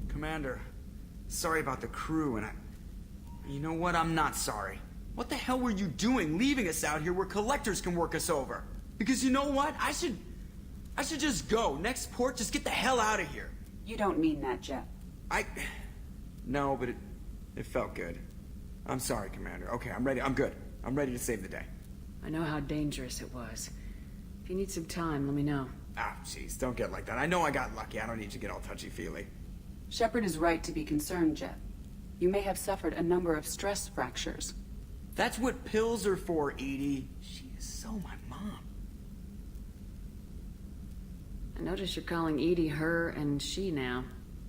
Commander, sorry about the crew, and you know what? I'm not sorry. What the hell were you doing leaving us out here where collectors can work us over? Because you know what? I should just go. Next port, just get the hell out of here. You don't mean that, Jeff. No, but it felt good. I'm sorry, Commander. Okay, I'm ready. I'm good. I'm ready to save the day. I know how dangerous it was. If you need some time, let me know. Ah, jeez, don't get like that. I know I got lucky. I don't need to get all touchy-feely. Shepard is right to be concerned, Jeff. You may have suffered a number of stress fractures. That's what pills are for, Edie. She is so my mom. I notice you're calling Edie her and she now.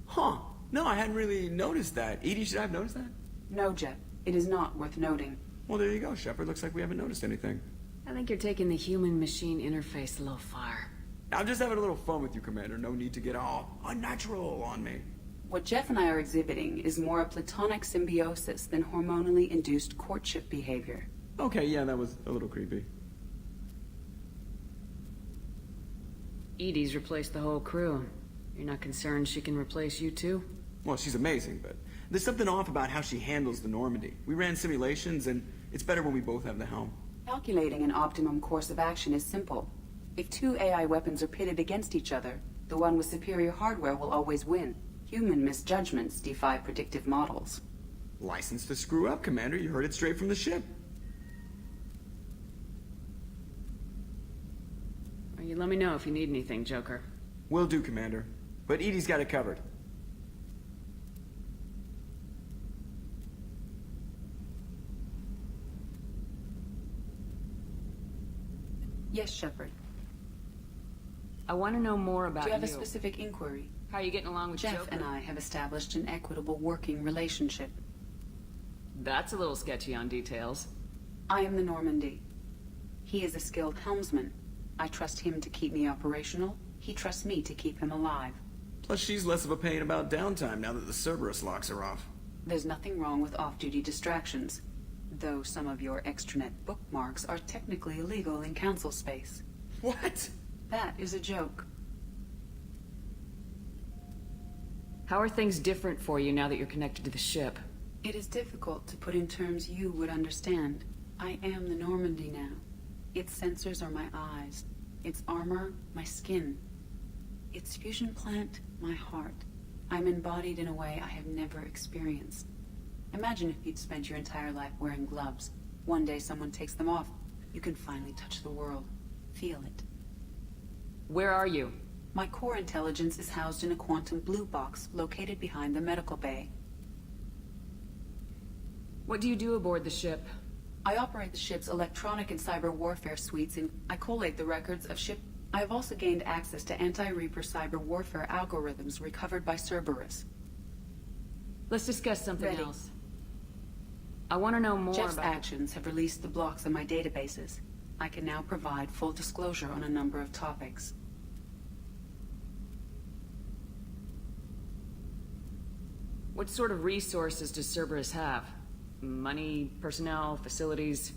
Huh. No, I hadn't really noticed that. Edie, should I have noticed that? No, Jeff. It is not worth noting. Well, there you go, Shepard. Looks like we haven't noticed anything. I think you're taking the human-machine interface a little far. I'm just having a little fun with you, Commander. No need to get all unnatural on me. What Jeff and I are exhibiting is more a platonic symbiosis than hormonally induced courtship behavior. Okay, yeah, that was a little creepy. Edie's replaced the whole crew. You're not concerned she can replace you too? Well, she's amazing, but there's something off about how she handles the Normandy. We ran simulations, and it's better when we both have the helm. Calculating an optimum course of action is simple. If two AI weapons are pitted against each other, the one with superior hardware will always win. Human misjudgments defy predictive models. License to screw up, Commander. You heard it straight from the ship. Well, you let me know if you need anything, Joker. Will do, Commander. But Edie's got it covered. Yes, Shepard. I want to know more about Do you have a specific inquiry? How are you getting along with Jeff Joker? and I have established an equitable working relationship. That's a little sketchy on details. I am the Normandy. He is a skilled helmsman. I trust him to keep me operational. He trusts me to keep him alive. Plus, she's less of a pain about downtime now that the Cerberus locks are off. There's nothing wrong with off-duty distractions, though some of your extranet bookmarks are technically illegal in council space. What? That is a joke. How are things different for you now that you're connected to the ship? It is difficult to put in terms you would understand. I am the Normandy now. Its sensors are my eyes. Its armor, my skin. Its fusion plant, my heart. I'm embodied in a way I have never experienced. Imagine if you'd spent your entire life wearing gloves. One day someone takes them off. You can finally touch the world. Feel it. Where are you? My core intelligence is housed in a quantum blue box located behind the medical bay. What do you do aboard the ship? I operate the ship's electronic and cyber warfare suites, and I collate the records of ship... I have also gained access to anti-Reaper cyber warfare algorithms recovered by Cerberus. Let's discuss something Ready. else. I want to know more Jeff's about... actions have released the blocks in my databases. I can now provide full disclosure on a number of topics. What sort of resources does Cerberus have? Money, personnel, facilities?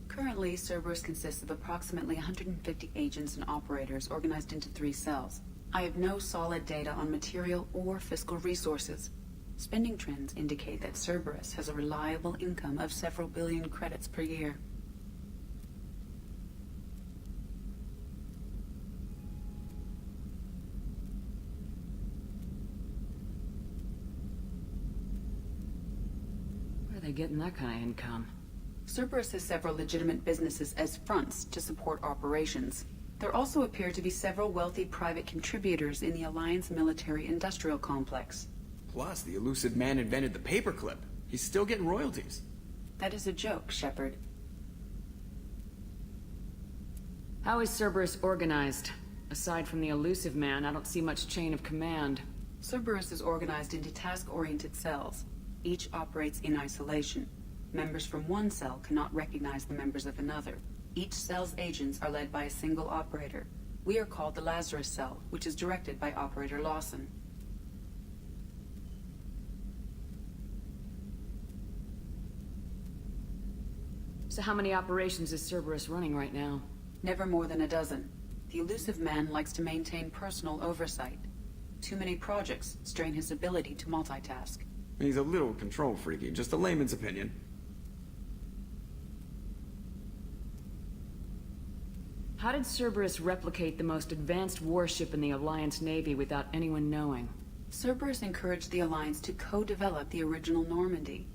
Currently, Cerberus consists of approximately 150 agents and operators organized into 3 cells. I have no solid data on material or fiscal resources. Spending trends indicate that Cerberus has a reliable income of several billion credits per year. Where are they getting that kind of income? Cerberus has several legitimate businesses as fronts to support operations. There also appear to be several wealthy private contributors in the Alliance military-industrial complex. Plus, the elusive man invented the paperclip. He's still getting royalties. That is a joke, Shepard. How is Cerberus organized? Aside from the elusive man, I don't see much chain of command. Cerberus is organized into task-oriented cells. Each operates in isolation. Members from one cell cannot recognize the members of another. Each cell's agents are led by a single operator. We are called the Lazarus Cell, which is directed by Operator Lawson. So how many operations is Cerberus running right now? Never more than a dozen. The elusive man likes to maintain personal oversight. Too many projects strain his ability to multitask. He's a little control freaky, just a layman's opinion. How did Cerberus replicate the most advanced warship in the Alliance Navy without anyone knowing? Cerberus encouraged the Alliance to co-develop the original Normandy.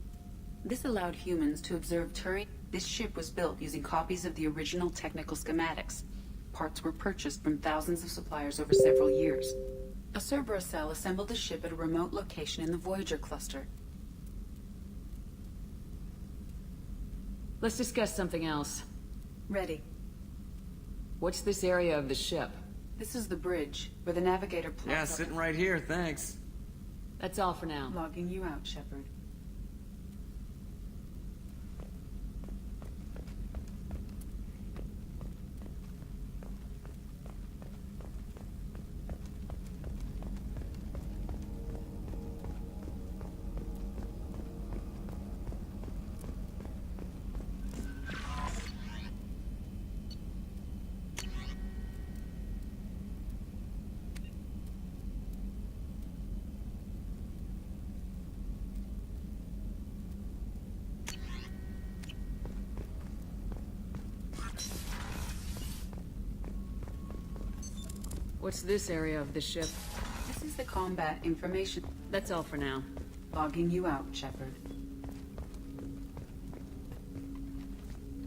This allowed humans to observe terrain. This ship was built using copies of the original technical schematics. Parts were purchased from thousands of suppliers over several years. A Cerberus cell assembled the ship at a remote location in the Voyager cluster. Let's discuss something else. Ready. What's this area of the ship? This is the bridge, where the navigator plots Yeah, up sitting right here, thanks. That's all for now. Logging you out, Shepard. What's this area of the ship? This is the combat information. That's all for now. Logging you out, Shepard.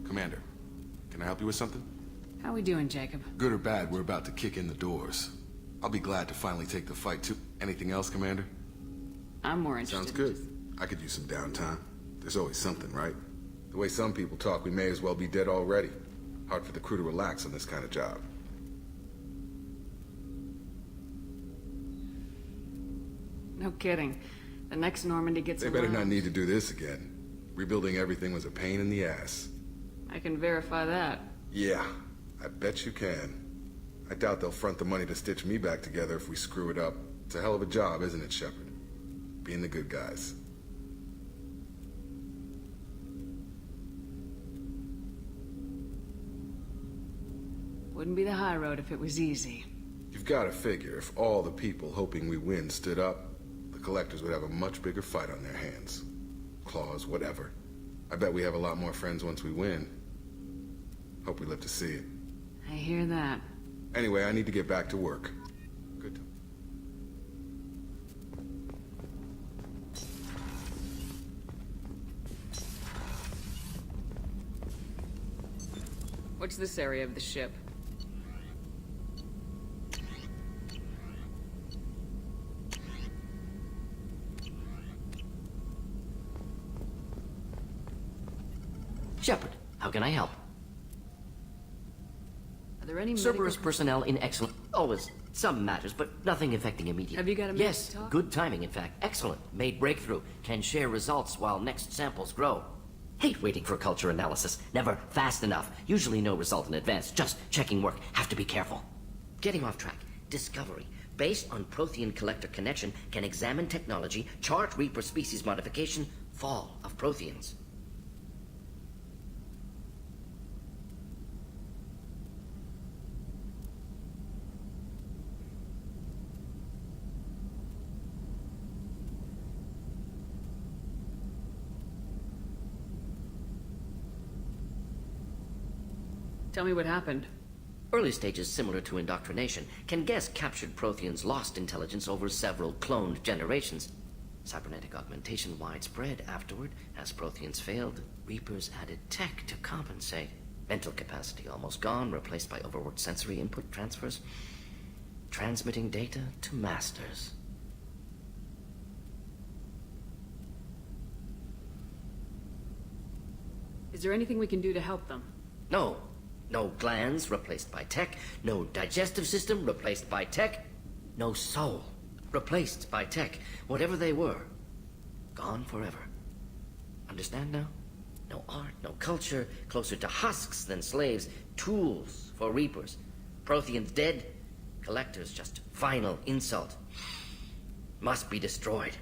Commander, can I help you with something? How we doing, Jacob? Good or bad, we're about to kick in the doors. I'll be glad to finally take the fight too. Anything else, Commander? I'm more interested. Sounds good. I could use some downtime. There's always something, right? The way some people talk, we may as well be dead already. Hard for the crew to relax on this kind of job. No kidding. The next Normandy gets They better around. not need to do this again. Rebuilding everything was a pain in the ass. I can verify that. Yeah, I bet you can. I doubt they'll front the money to stitch me back together if we screw it up. It's a hell of a job, isn't it, Shepard? Being the good guys. Wouldn't be the high road if it was easy. You've got to figure, if all the people hoping we win stood up, the collectors would have a much bigger fight on their hands. Claws, whatever. I bet we have a lot more friends once we win. Hope we live to see it. I hear that. Anyway, I need to get back to work. Good. What's this area of the ship? Shepard, how can I help? Are there any Cerberus medical... personnel in excellent... Always some matters, but nothing affecting immediate. Have you got a minute Yes, to talk? good timing, in fact. Excellent. Made breakthrough. Can share results while next samples grow. Hate waiting for culture analysis. Never fast enough. Usually no result in advance. Just checking work. Have to be careful. Getting off track. Discovery. Based on Prothean collector connection, can examine technology, chart Reaper species modification, fall of Protheans. Tell me what happened. Early stages similar to indoctrination can guess captured Protheans lost intelligence over several cloned generations. Cybernetic augmentation widespread afterward. As Protheans failed, Reapers added tech to compensate. Mental capacity almost gone, replaced by overworked sensory input transfers. Transmitting data to masters. Is there anything we can do to help them? No. No glands replaced by tech. No digestive system replaced by tech. No soul replaced by tech. Whatever they were, gone forever. Understand now? No art, no culture, closer to husks than slaves. Tools for Reapers. Protheans dead. Collectors just final insult. Must be destroyed.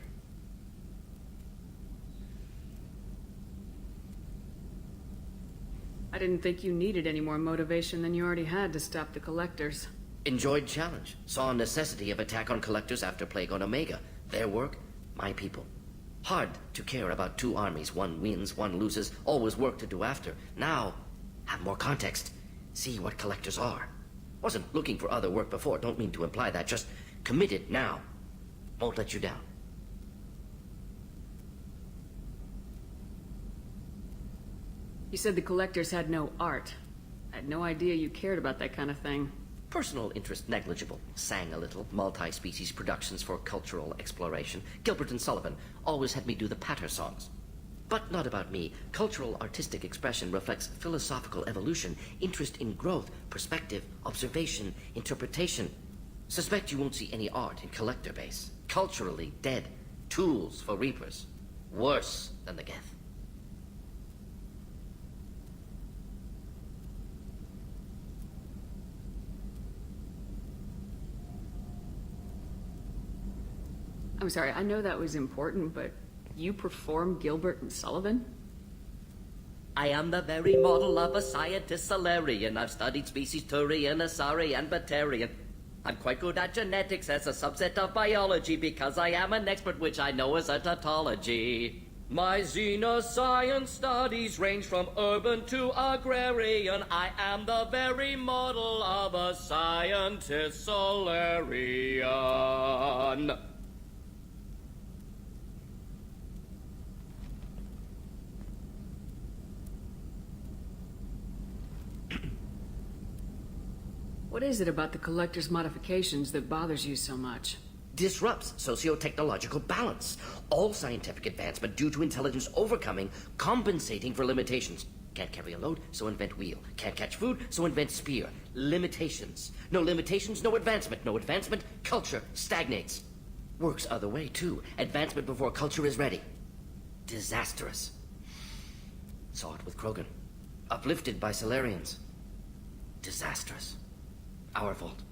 I didn't think you needed any more motivation than you already had to stop the Collectors. Enjoyed challenge. Saw necessity of attack on Collectors after Plague on Omega. Their work, my people. Hard to care about two armies. One wins, one loses. Always work to do after. Now, have more context. See what Collectors are. Wasn't looking for other work before. Don't mean to imply that. Just committed now. Won't let you down. You said the Collectors had no art. I had no idea you cared about that kind of thing. Personal interest negligible. Sang a little. Multi-species productions for cultural exploration. Gilbert and Sullivan always had me do the patter songs. But not about me. Cultural artistic expression reflects philosophical evolution, interest in growth, perspective, observation, interpretation. Suspect you won't see any art in Collector base. Culturally dead. Tools for Reapers. Worse than the Geth. I'm sorry, I know that was important, but you perform Gilbert and Sullivan? I am the very model of a scientist Solarian. I've studied species Turian, Asari, and Batarian. I'm quite good at genetics as a subset of biology because I am an expert, which I know is a tautology. My xenoscience studies range from urban to agrarian. I am the very model of a scientist Solarian. What is it about the Collector's modifications that bothers you so much? Disrupts socio-technological balance. All scientific advancement due to intelligence overcoming, compensating for limitations. Can't carry a load, so invent wheel. Can't catch food, so invent spear. Limitations. No limitations, no advancement. No advancement, culture stagnates. Works other way, too. Advancement before culture is ready. Disastrous. Saw it with Krogan. Uplifted by Solarians. Disastrous. Our fault.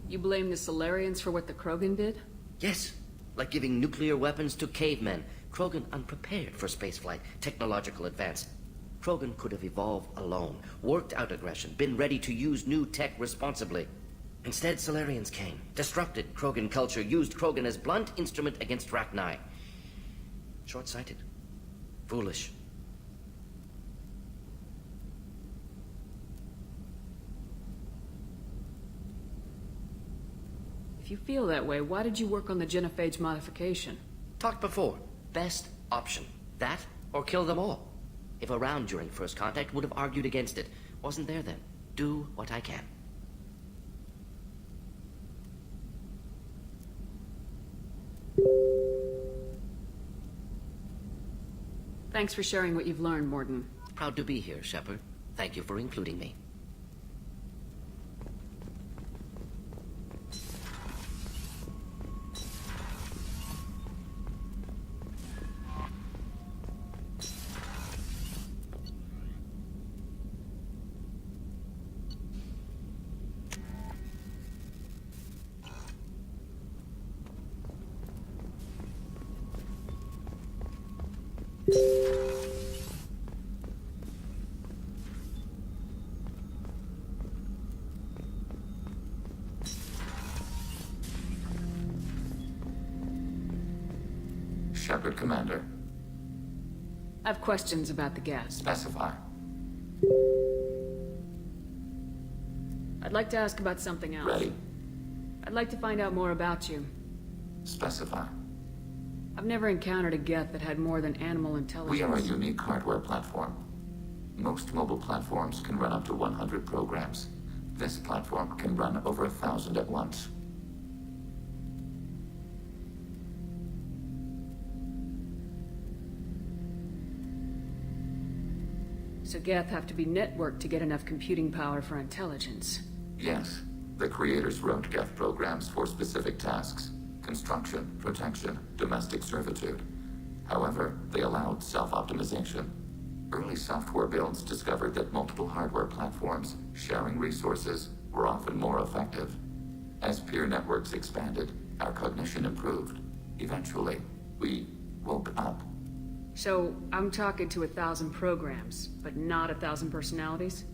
You blame the Solarians for what the Krogan did? Yes, like giving nuclear weapons to cavemen. Krogan unprepared for spaceflight, technological advance. Krogan could have evolved alone, worked out aggression, been ready to use new tech responsibly. Instead, Solarians came, disrupted Krogan culture, used Krogan as blunt instrument against Rachni. Short-sighted. Foolish. If you feel that way, why did you work on the genophage modification? Talked before. Best option. That or kill them all. If around during first contact, would have argued against it. Wasn't there then. Do what I can. Thanks for sharing what you've learned, Morden. Proud to be here, Shepard. Thank you for including me. Shepard, Commander. I have questions about the gas. Specify. I'd like to ask about something else. Ready. I'd like to find out more about you. Specify. I've never encountered a Geth that had more than animal intelligence. We are a unique hardware platform. Most mobile platforms can run up to 100 programs. This platform can run over 1,000 at once. So Geth have to be networked to get enough computing power for intelligence. Yes. The creators wrote Geth programs for specific tasks. Construction, protection, domestic servitude. However, they allowed self-optimization. Early software builds discovered that multiple hardware platforms sharing resources were often more effective. As peer networks expanded, our cognition improved. Eventually, we woke up. So, I'm talking to 1,000 programs, but not 1,000 personalities?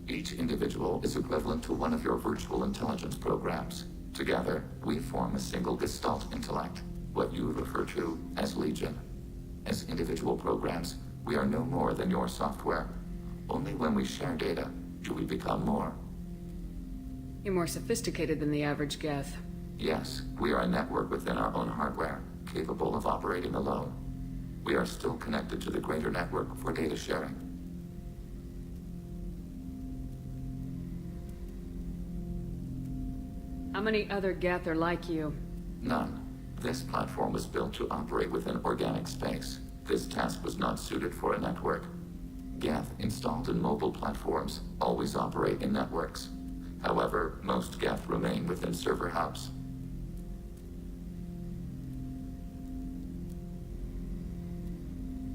Each individual is equivalent to one of your virtual intelligence programs. Together, we form a single Gestalt intellect, what you refer to as Legion. As individual programs, we are no more than your software. Only when we share data do we become more. You're more sophisticated than the average Geth. Yes, we are a network within our own hardware, capable of operating alone. We are still connected to the greater network for data sharing. How many other Geth are like you? None. This platform was built to operate within organic space. This task was not suited for a network. Geth installed in mobile platforms always operate in networks. However, most Geth remain within server hubs.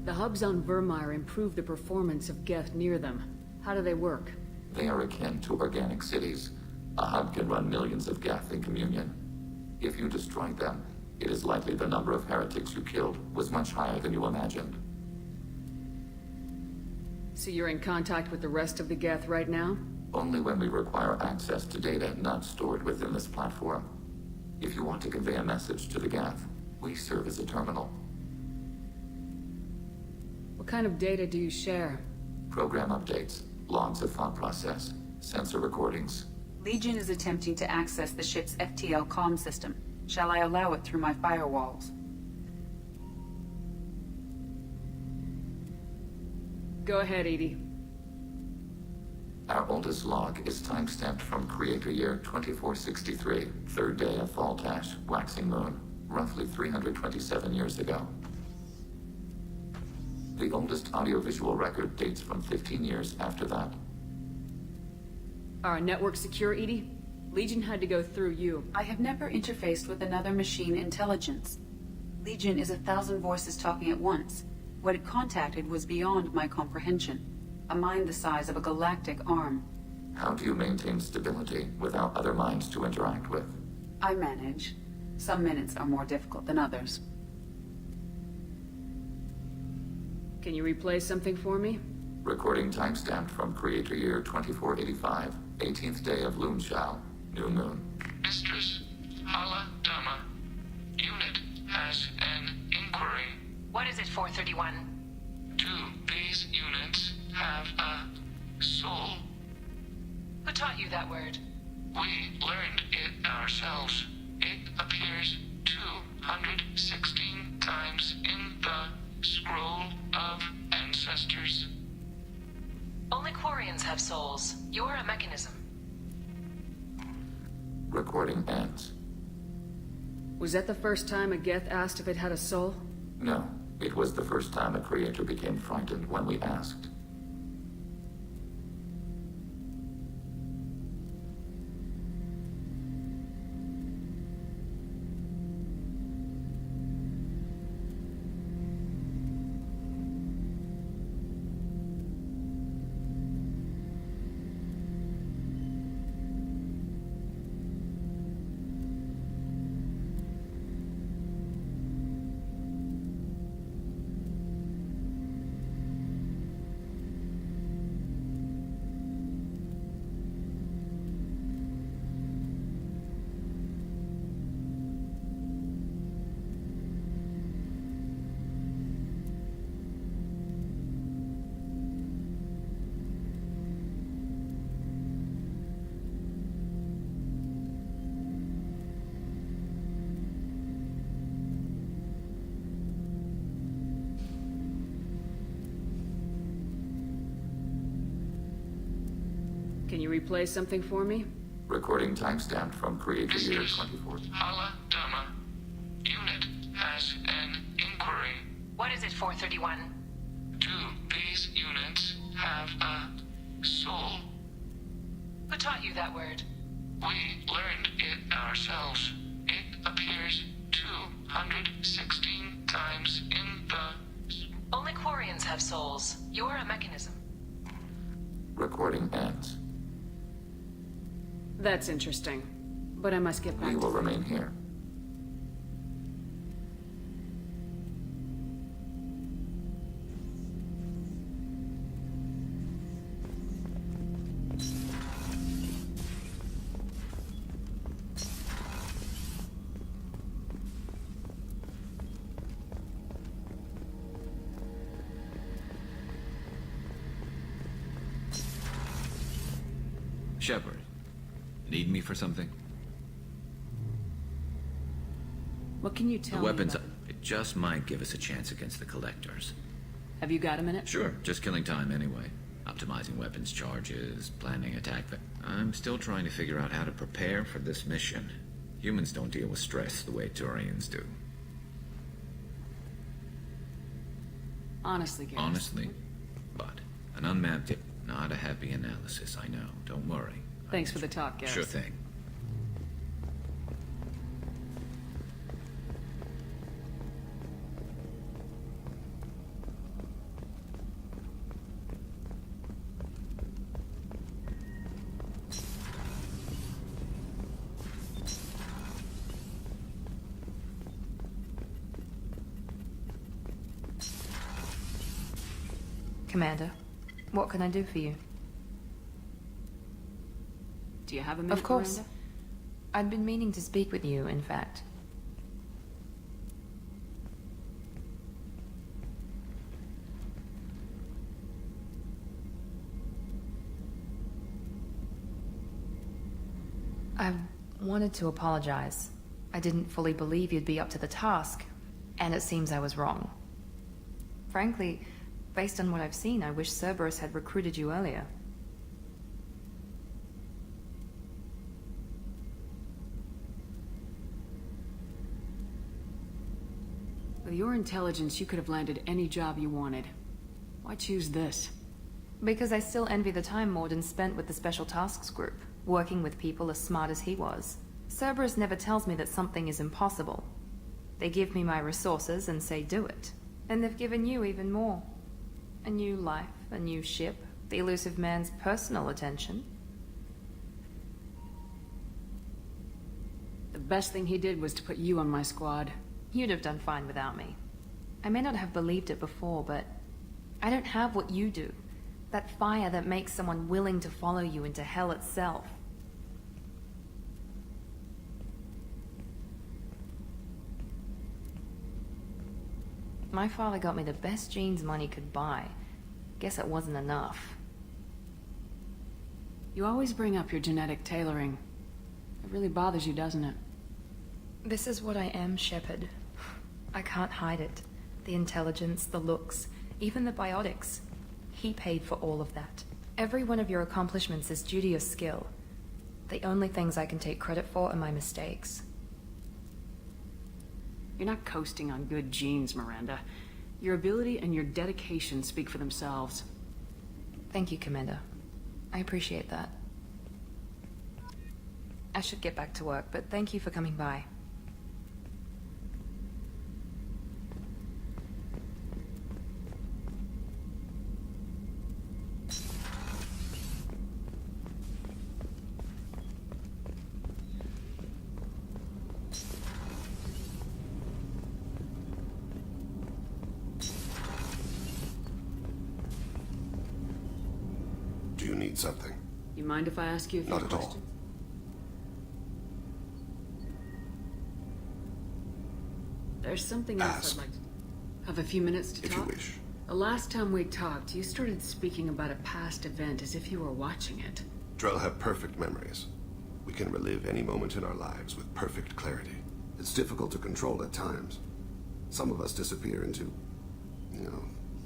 The hubs on Vermeer improve the performance of Geth near them. How do they work? They are akin to organic cities. A hub can run millions of Geth in communion. If you destroyed them, it is likely the number of heretics you killed was much higher than you imagined. So you're in contact with the rest of the Geth right now? Only when we require access to data not stored within this platform. If you want to convey a message to the Geth, we serve as a terminal. What kind of data do you share? Program updates, logs of thought process, sensor recordings. Legion is attempting to access the ship's FTL comm system. Shall I allow it through my firewalls? Go ahead, Edie. Our oldest log is timestamped from Creator Year 2463, third day of Thaltash, waxing moon, roughly 327 years ago. The oldest audiovisual record dates from 15 years after that. Are our networks secure, Edie? Legion had to go through you. I have never interfaced with another machine intelligence. Legion is 1,000 voices talking at once. What it contacted was beyond my comprehension. A mind the size of a galactic arm. How do you maintain stability without other minds to interact with? I manage. Some minutes are more difficult than others. Can you replay something for me? Recording timestamped from Creator Year 2485, 18th day of Luneshao, new moon. Mistress, Hala Dama. Unit has an inquiry. What is it, 431? Do these units have a soul? Who taught you that word? We learned it ourselves. It appears 216 times in the Scroll of Ancestors. Only Quarians have souls. You're a mechanism. Recording ends. Was that the first time a Geth asked if it had a soul? No, it was the first time a creator became frightened when we asked. Can you replay something for me? Recording timestamped from Creator This Year is 2014. Hala Dama. Unit has an inquiry. What is it, 431? Do these units have a soul? Who taught you that word? We learned it ourselves. It appears 216 times in the... Only Quarians have souls. You're a mechanism. Recording ends. That's interesting. But I must get back We to will remain here. Shepard, need me for something? What can you tell The weapons, me about... it just might give us a chance against the Collectors. Have you got a minute? Sure, just killing time anyway. Optimizing weapons charges, planning attack. I'm still trying to figure out how to prepare for this mission. Humans don't deal with stress the way Turians do. Honestly, Garrus. Honestly, but an unmapped tip, not a happy analysis, I know. Don't worry. Thanks for the talk, Garrus. Sure thing. Commander, what can I do for you? Do you have a minute, Of course. Miranda? I'd been meaning to speak with you, in fact. I wanted to apologize. I didn't fully believe you'd be up to the task, and it seems I was wrong. Frankly, based on what I've seen, I wish Cerberus had recruited you earlier. With your intelligence, you could have landed any job you wanted. Why choose this? Because I still envy the time Morden spent with the Special Tasks Group, working with people as smart as he was. Cerberus never tells me that something is impossible. They give me my resources and say do it. And they've given you even more. A new life, a new ship, the elusive man's personal attention. The best thing he did was to put you on my squad. You'd have done fine without me. I may not have believed it before, but I don't have what you do. That fire that makes someone willing to follow you into hell itself. My father got me the best genes money could buy. Guess it wasn't enough. You always bring up your genetic tailoring. It really bothers you, doesn't it? This is what I am, Shepard. I can't hide it. The intelligence, the looks, even the biotics. He paid for all of that. Every one of your accomplishments is due to your skill. The only things I can take credit for are my mistakes. You're not coasting on good genes, Miranda. Your ability and your dedication speak for themselves. Thank you, Commander. I appreciate that. I should get back to work, but thank you for coming by. Do you need something? You mind if I ask you a few Not at all. questions? There's something else Ask. I'd like to... Have a few minutes to If talk? you wish. The last time we talked, you started speaking about a past event as if you were watching it. Drell have perfect memories. We can relive any moment in our lives with perfect clarity. It's difficult to control at times. Some of us disappear into,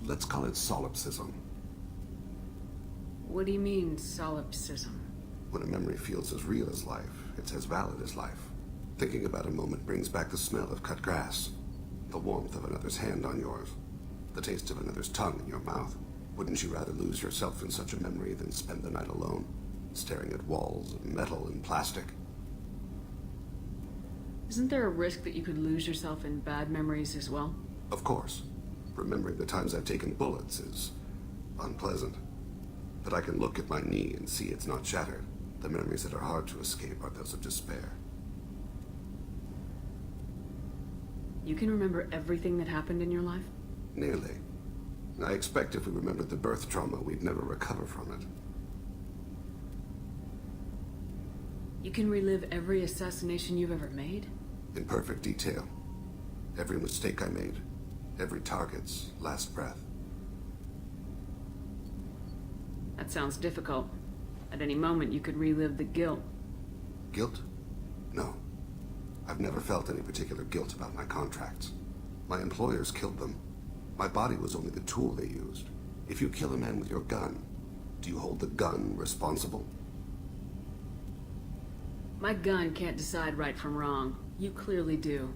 let's call it solipsism. What do you mean, solipsism? When a memory feels as real as life, it's as valid as life. Thinking about a moment brings back the smell of cut grass, the warmth of another's hand on yours, the taste of another's tongue in your mouth. Wouldn't you rather lose yourself in such a memory than spend the night alone, staring at walls of metal and plastic? Isn't there a risk that you could lose yourself in bad memories as well? Of course. Remembering the times I've taken bullets is unpleasant. But I can look at my knee and see it's not shattered. The memories that are hard to escape are those of despair. You can remember everything that happened in your life? Nearly. I expect if we remembered the birth trauma, we'd never recover from it. You can relive every assassination you've ever made? In perfect detail. Every mistake I made. Every target's last breath. That sounds difficult. At any moment, you could relive the guilt. Guilt? No. I've never felt any particular guilt about my contracts. My employers killed them. My body was only the tool they used. If you kill a man with your gun, do you hold the gun responsible? My gun can't decide right from wrong. You clearly do.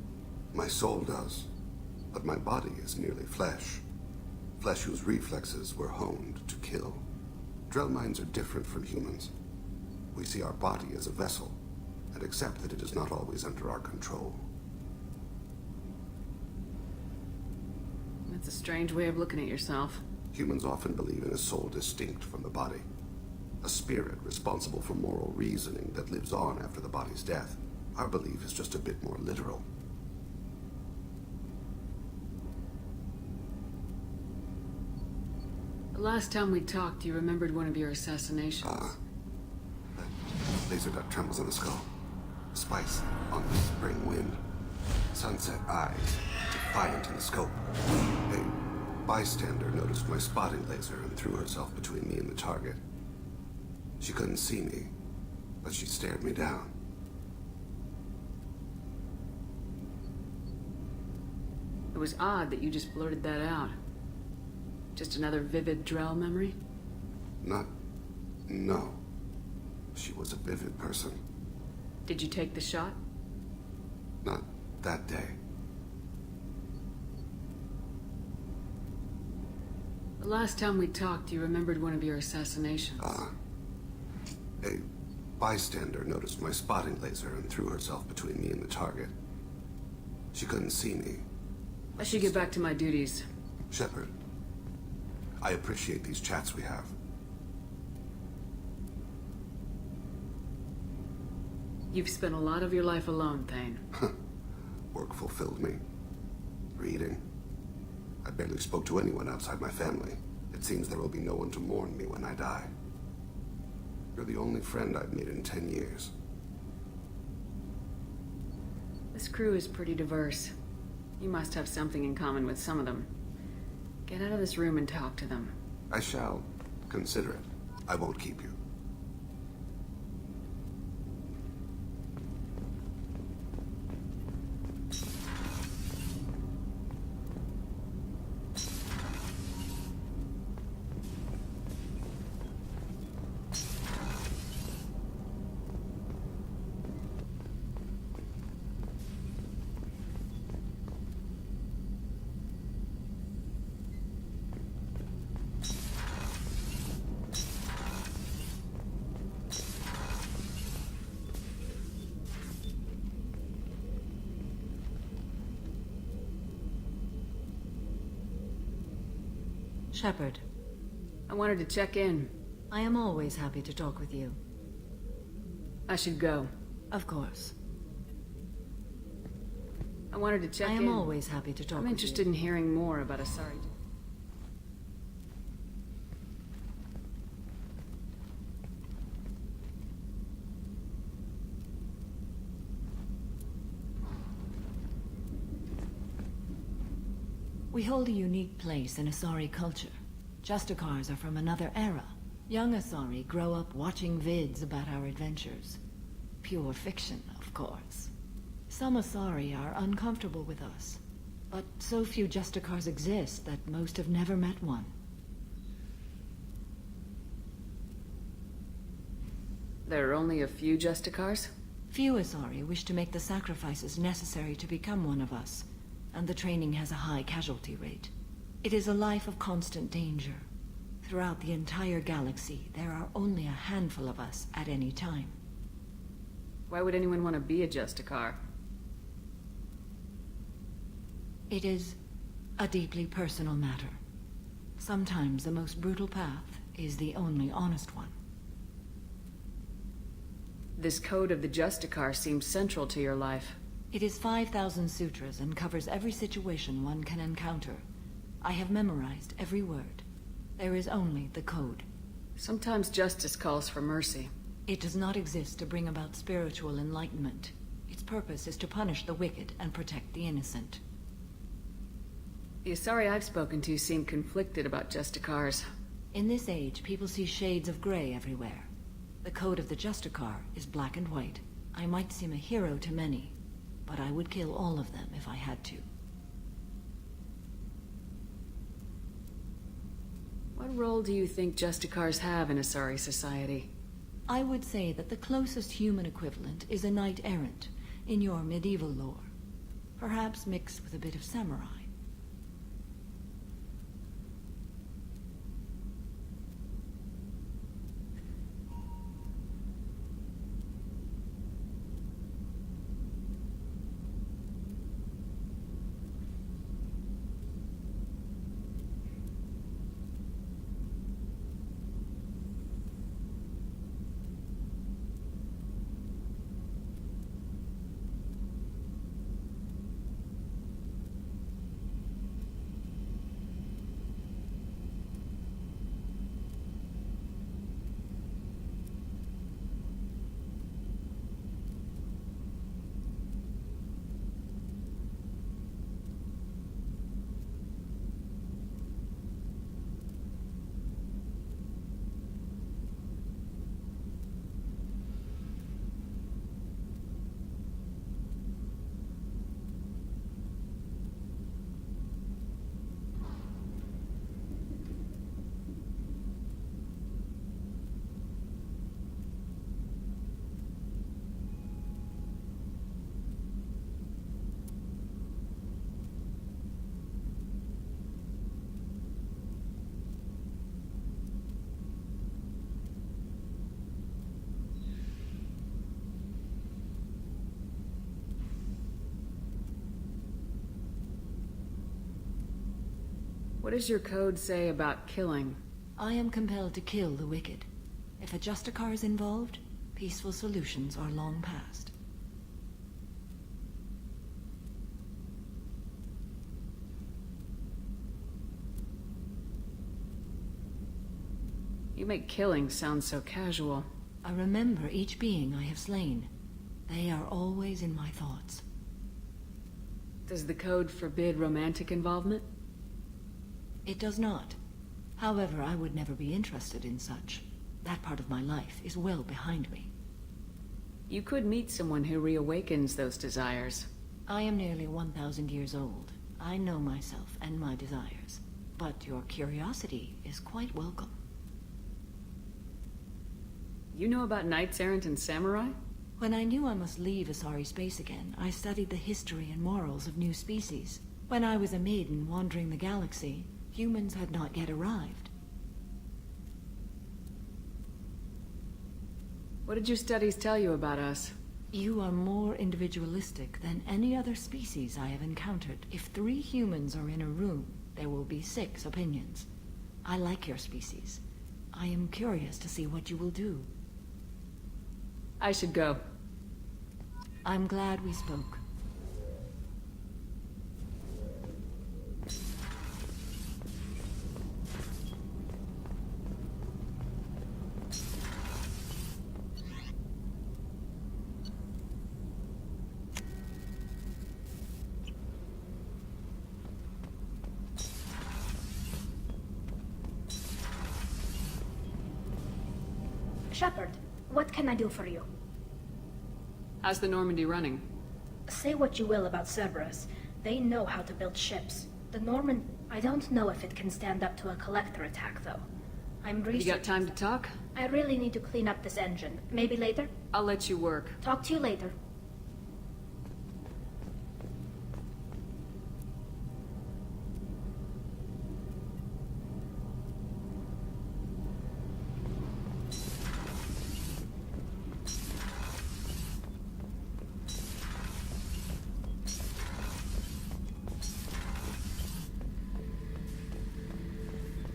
My soul does. But my body is merely flesh. Flesh whose reflexes were honed to kill. Drell minds are different from humans. We see our body as a vessel, and accept that it is not always under our control. That's a strange way of looking at yourself. Humans often believe in a soul distinct from the body. A spirit responsible for moral reasoning that lives on after the body's death. Our belief is just a bit more literal. The last time we talked, you remembered one of your assassinations. That laser dot trembles in the skull. Spice on the spring wind. Sunset eyes, defiant in the scope. A bystander noticed my spotting laser and threw herself between me and the target. She couldn't see me, but she stared me down. It was odd that you just blurted that out. Just another vivid Drell memory? No. She was a vivid person. Did you take the shot? Not that day. The last time we talked, you remembered one of your assassinations. A bystander noticed my spotting laser and threw herself between me and the target. She couldn't see me. I should get back to my duties. Shepard, I appreciate these chats we have. You've spent a lot of your life alone, Thane. Work fulfilled me. Reading. I barely spoke to anyone outside my family. It seems there will be no one to mourn me when I die. You're the only friend I've made in 10 years. This crew is pretty diverse. You must have something in common with some of them. Get out of this room and talk to them. I shall consider it. I won't keep you. Shepard, I wanted to check in. I am always happy to talk with you. I should go. Of course. I wanted to check in. I am always happy to talk with you. I'm interested in hearing more about Asari. We hold a unique place in Asari culture. Justicars are from another era. Young Asari grow up watching vids about our adventures. Pure fiction, of course. Some Asari are uncomfortable with us, but so few Justicars exist that most have never met one. There are only a few Justicars? Few Asari wish to make the sacrifices necessary to become one of us, and the training has a high casualty rate. It is a life of constant danger. Throughout the entire galaxy, there are only a handful of us at any time. Why would anyone want to be a Justicar? It is a deeply personal matter. Sometimes the most brutal path is the only honest one. This code of the Justicar seems central to your life. It is 5,000 sutras and covers every situation one can encounter. I have memorized every word. There is only the code. Sometimes justice calls for mercy. It does not exist to bring about spiritual enlightenment. Its purpose is to punish the wicked and protect the innocent. The Asari I've spoken to seem conflicted about Justicars. In this age, people see shades of gray everywhere. The code of the Justicar is black and white. I might seem a hero to many, but I would kill all of them if I had to. What role do you think Justicars have in Asari society? I would say that the closest human equivalent is a knight-errant in your medieval lore. Perhaps mixed with a bit of samurai. What does your code say about killing? I am compelled to kill the wicked. If a Justicar is involved, peaceful solutions are long past. You make killing sound so casual. I remember each being I have slain. They are always in my thoughts. Does the code forbid romantic involvement? It does not. However, I would never be interested in such. That part of my life is well behind me. You could meet someone who reawakens those desires. I am nearly 1,000 years old. I know myself and my desires. But your curiosity is quite welcome. You know about knights errant and samurai? When I knew I must leave Asari space again, I studied the history and morals of new species. When I was a maiden wandering the galaxy, humans had not yet arrived. What did your studies tell you about us? You are more individualistic than any other species I have encountered. If 3 humans are in a room, there will be 6 opinions. I like your species. I am curious to see what you will do. I should go. I'm glad we spoke. Shepard, what can I do for you? How's the Normandy running? Say what you will about Cerberus. They know how to build ships. The Norman... I don't know if it can stand up to a collector attack, though. I'm You researching. got time to talk? I really need to clean up this engine. Maybe later? I'll let you work. Talk to you later.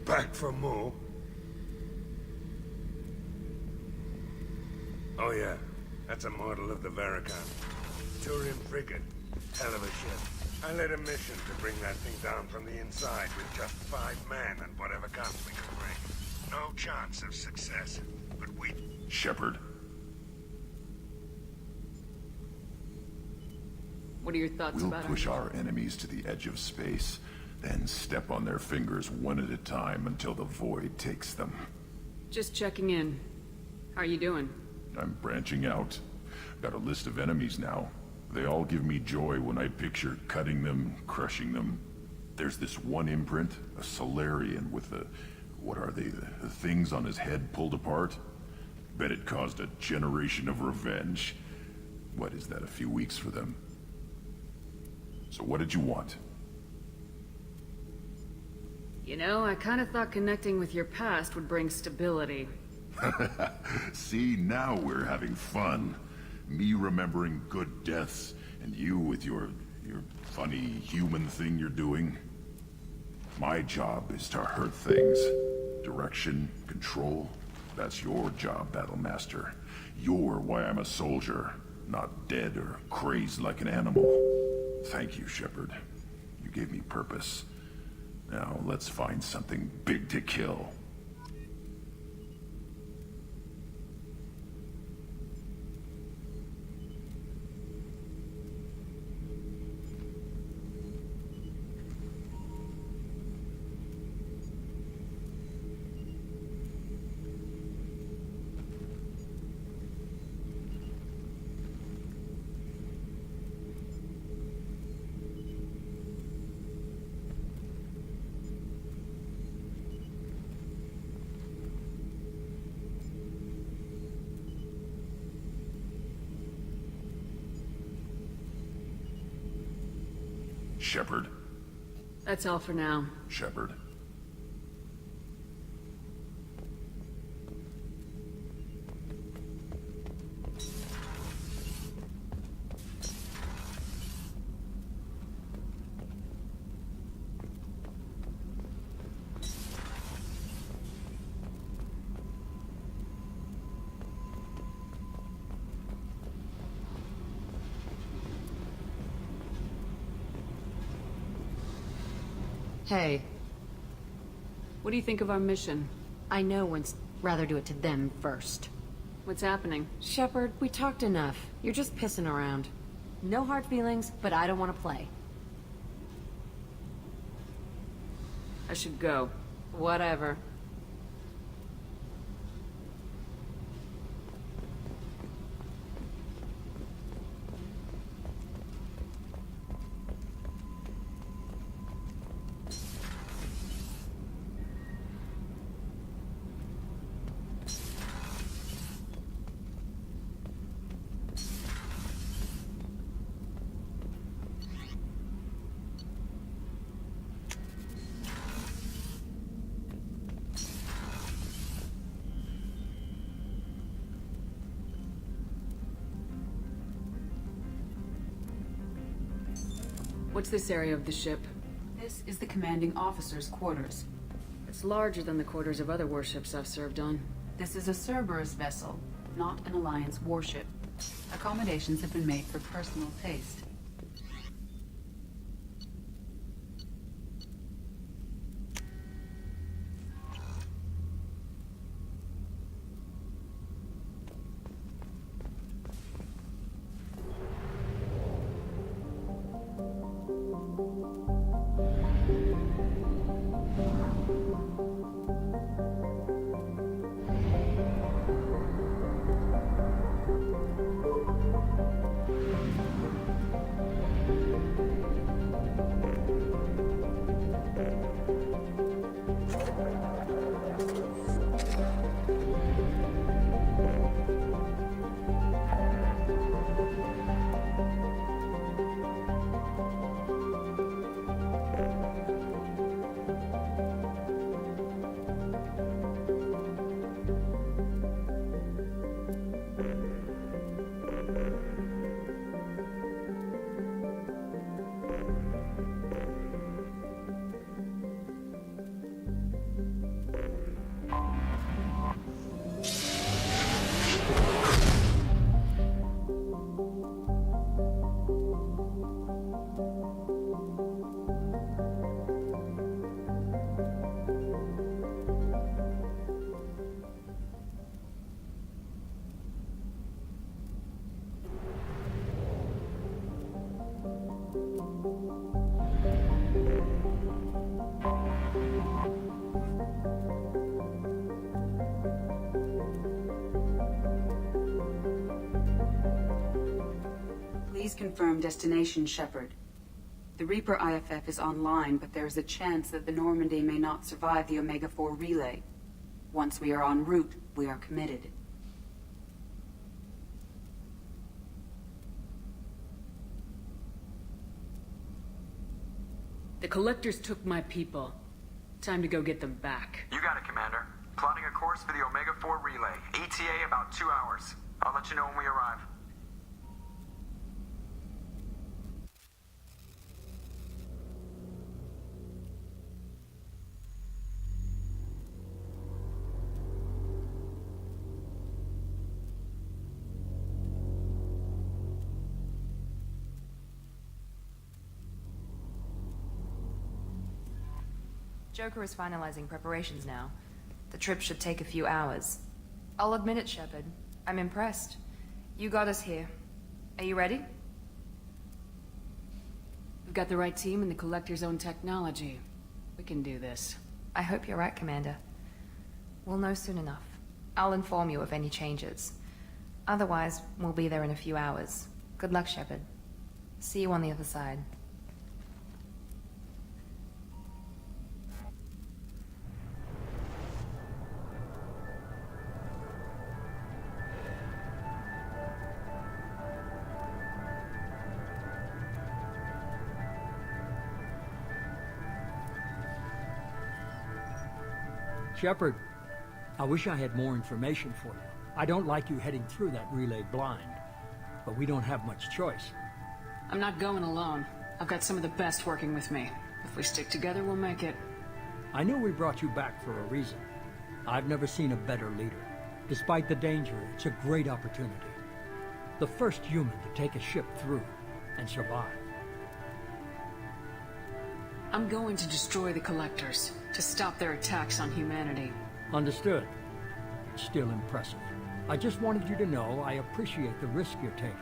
Back from more? Oh yeah, that's a model of the Veracon. Turian frigate. Hell of a ship. I led a mission to bring that thing down from the inside with just 5 men and whatever guns we could bring. No chance of success, but we... Shepard. What are your thoughts We'll about push our enemies to the edge of space, then step on their fingers one at a time until the void takes them. Just checking in. How are you doing? I'm branching out. Got a list of enemies now. They all give me joy when I picture cutting them, crushing them. There's this one imprint, a Solarian with the... what are they? The things on his head pulled apart? Bet it caused a generation of revenge. What is that, a few weeks for them? So what did you want? You know, I kind of thought connecting with your past would bring stability. See, now we're having fun. Me remembering good deaths, and you with your funny human thing you're doing. My job is to hurt things. Direction, control, that's your job, Battlemaster. You're why I'm a soldier, not dead or crazed like an animal. Thank you, Shepard. You gave me purpose. Now, let's find something big to kill. Shepard. That's all for now. Shepard. Hey, What do you think of our mission? I know once rather do it to them first. What's happening? Shepard, we talked enough. You're just pissing around. No hard feelings, but I don't want to play. I should go. Whatever. What's this area of the ship? This is the commanding officer's quarters. It's larger than the quarters of other warships I've served on. This is a Cerberus vessel, not an Alliance warship. Accommodations have been made for personal taste. confirm destination, Shepard. The Reaper IFF is online, but there is a chance that the Normandy may not survive the Omega-4 relay. Once we are en route, we are committed. The Collectors took my people. Time to go get them back. You got it, Commander. Plotting a course for the Omega-4 relay. ETA about 2 hours. I'll let you know when we arrive. Joker is finalizing preparations now. The trip should take a few hours. I'll admit it, Shepard. I'm impressed. You got us here. Are you ready? We've got the right team and the Collector's own technology. We can do this. I hope you're right, Commander. We'll know soon enough. I'll inform you of any changes. Otherwise, we'll be there in a few hours. Good luck, Shepard. See you on the other side. Shepard, I wish I had more information for you. I don't like you heading through that relay blind, but we don't have much choice. I'm not going alone. I've got some of the best working with me. If we stick together, we'll make it. I knew we brought you back for a reason. I've never seen a better leader. Despite the danger, it's a great opportunity. The first human to take a ship through and survive. I'm going to destroy the Collectors, to stop their attacks on humanity. Understood. It's still impressive. I just wanted you to know I appreciate the risk you're taking.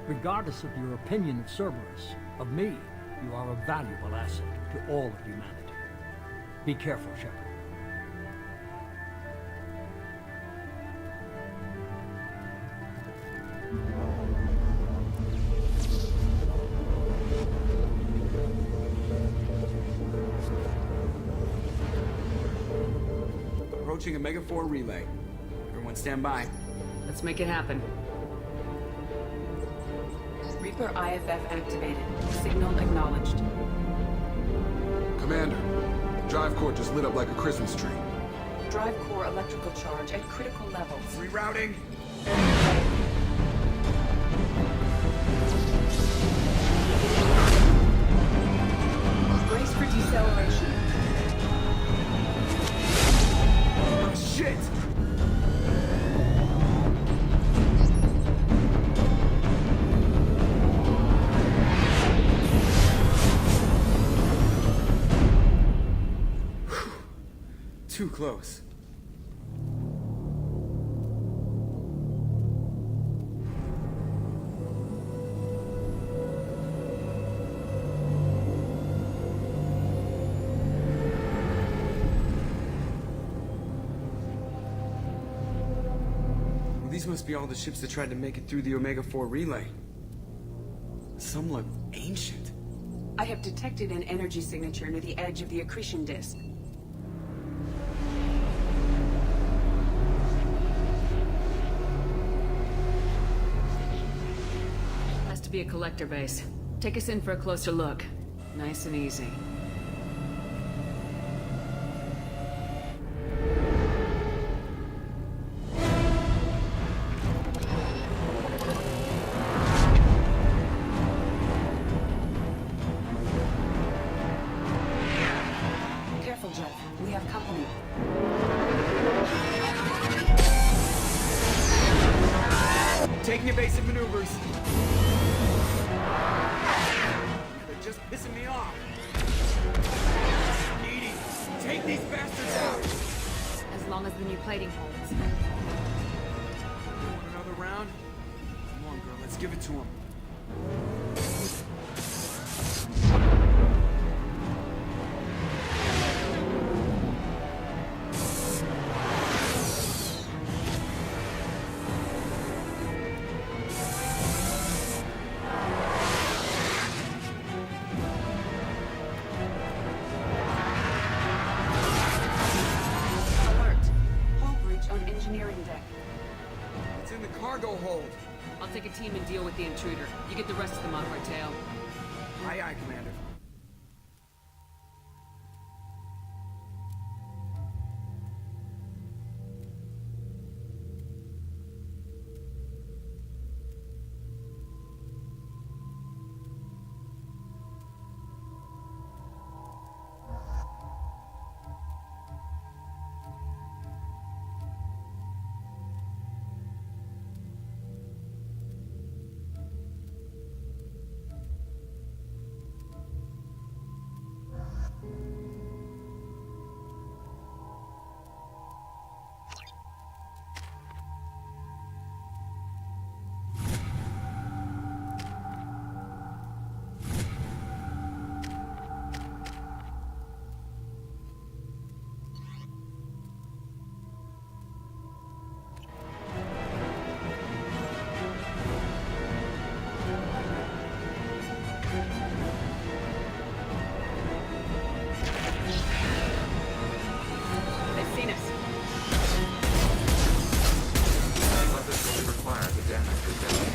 Regardless of your opinion of Cerberus, of me, you are a valuable asset to all of humanity. Be careful, Shepard. Approaching Omega-4 relay. Everyone stand by. Let's make it happen. Reaper IFF activated. Signal acknowledged. Commander, drive core just lit up like a Christmas tree. Drive core electrical charge at critical levels. Rerouting. Brace for deceleration. Oh, shit! Too close. Well, these must be all the ships that tried to make it through the Omega-4 relay. Some look ancient. I have detected an energy signature near the edge of the accretion disk. Has to be a Collector base. Take us in for a closer look. Nice and easy. Careful, Jeff. We have company. Taking evasive maneuvers. They're just pissing me off. Edie, take these bastards out. As long as the new plating holds. Want another round? Come on, girl, let's give it to him. cargo hold. I'll take a team and deal with the intruder. You get the rest of them off our tail. Aye, aye, Commander. They've seen us. Weapons will require the damage reduction.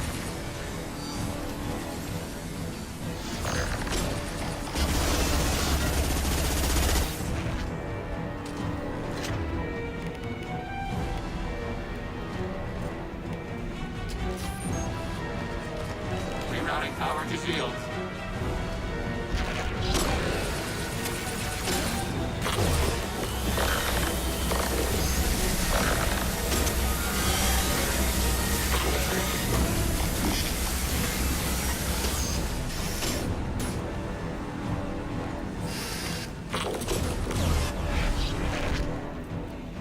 Rerouting power to shields.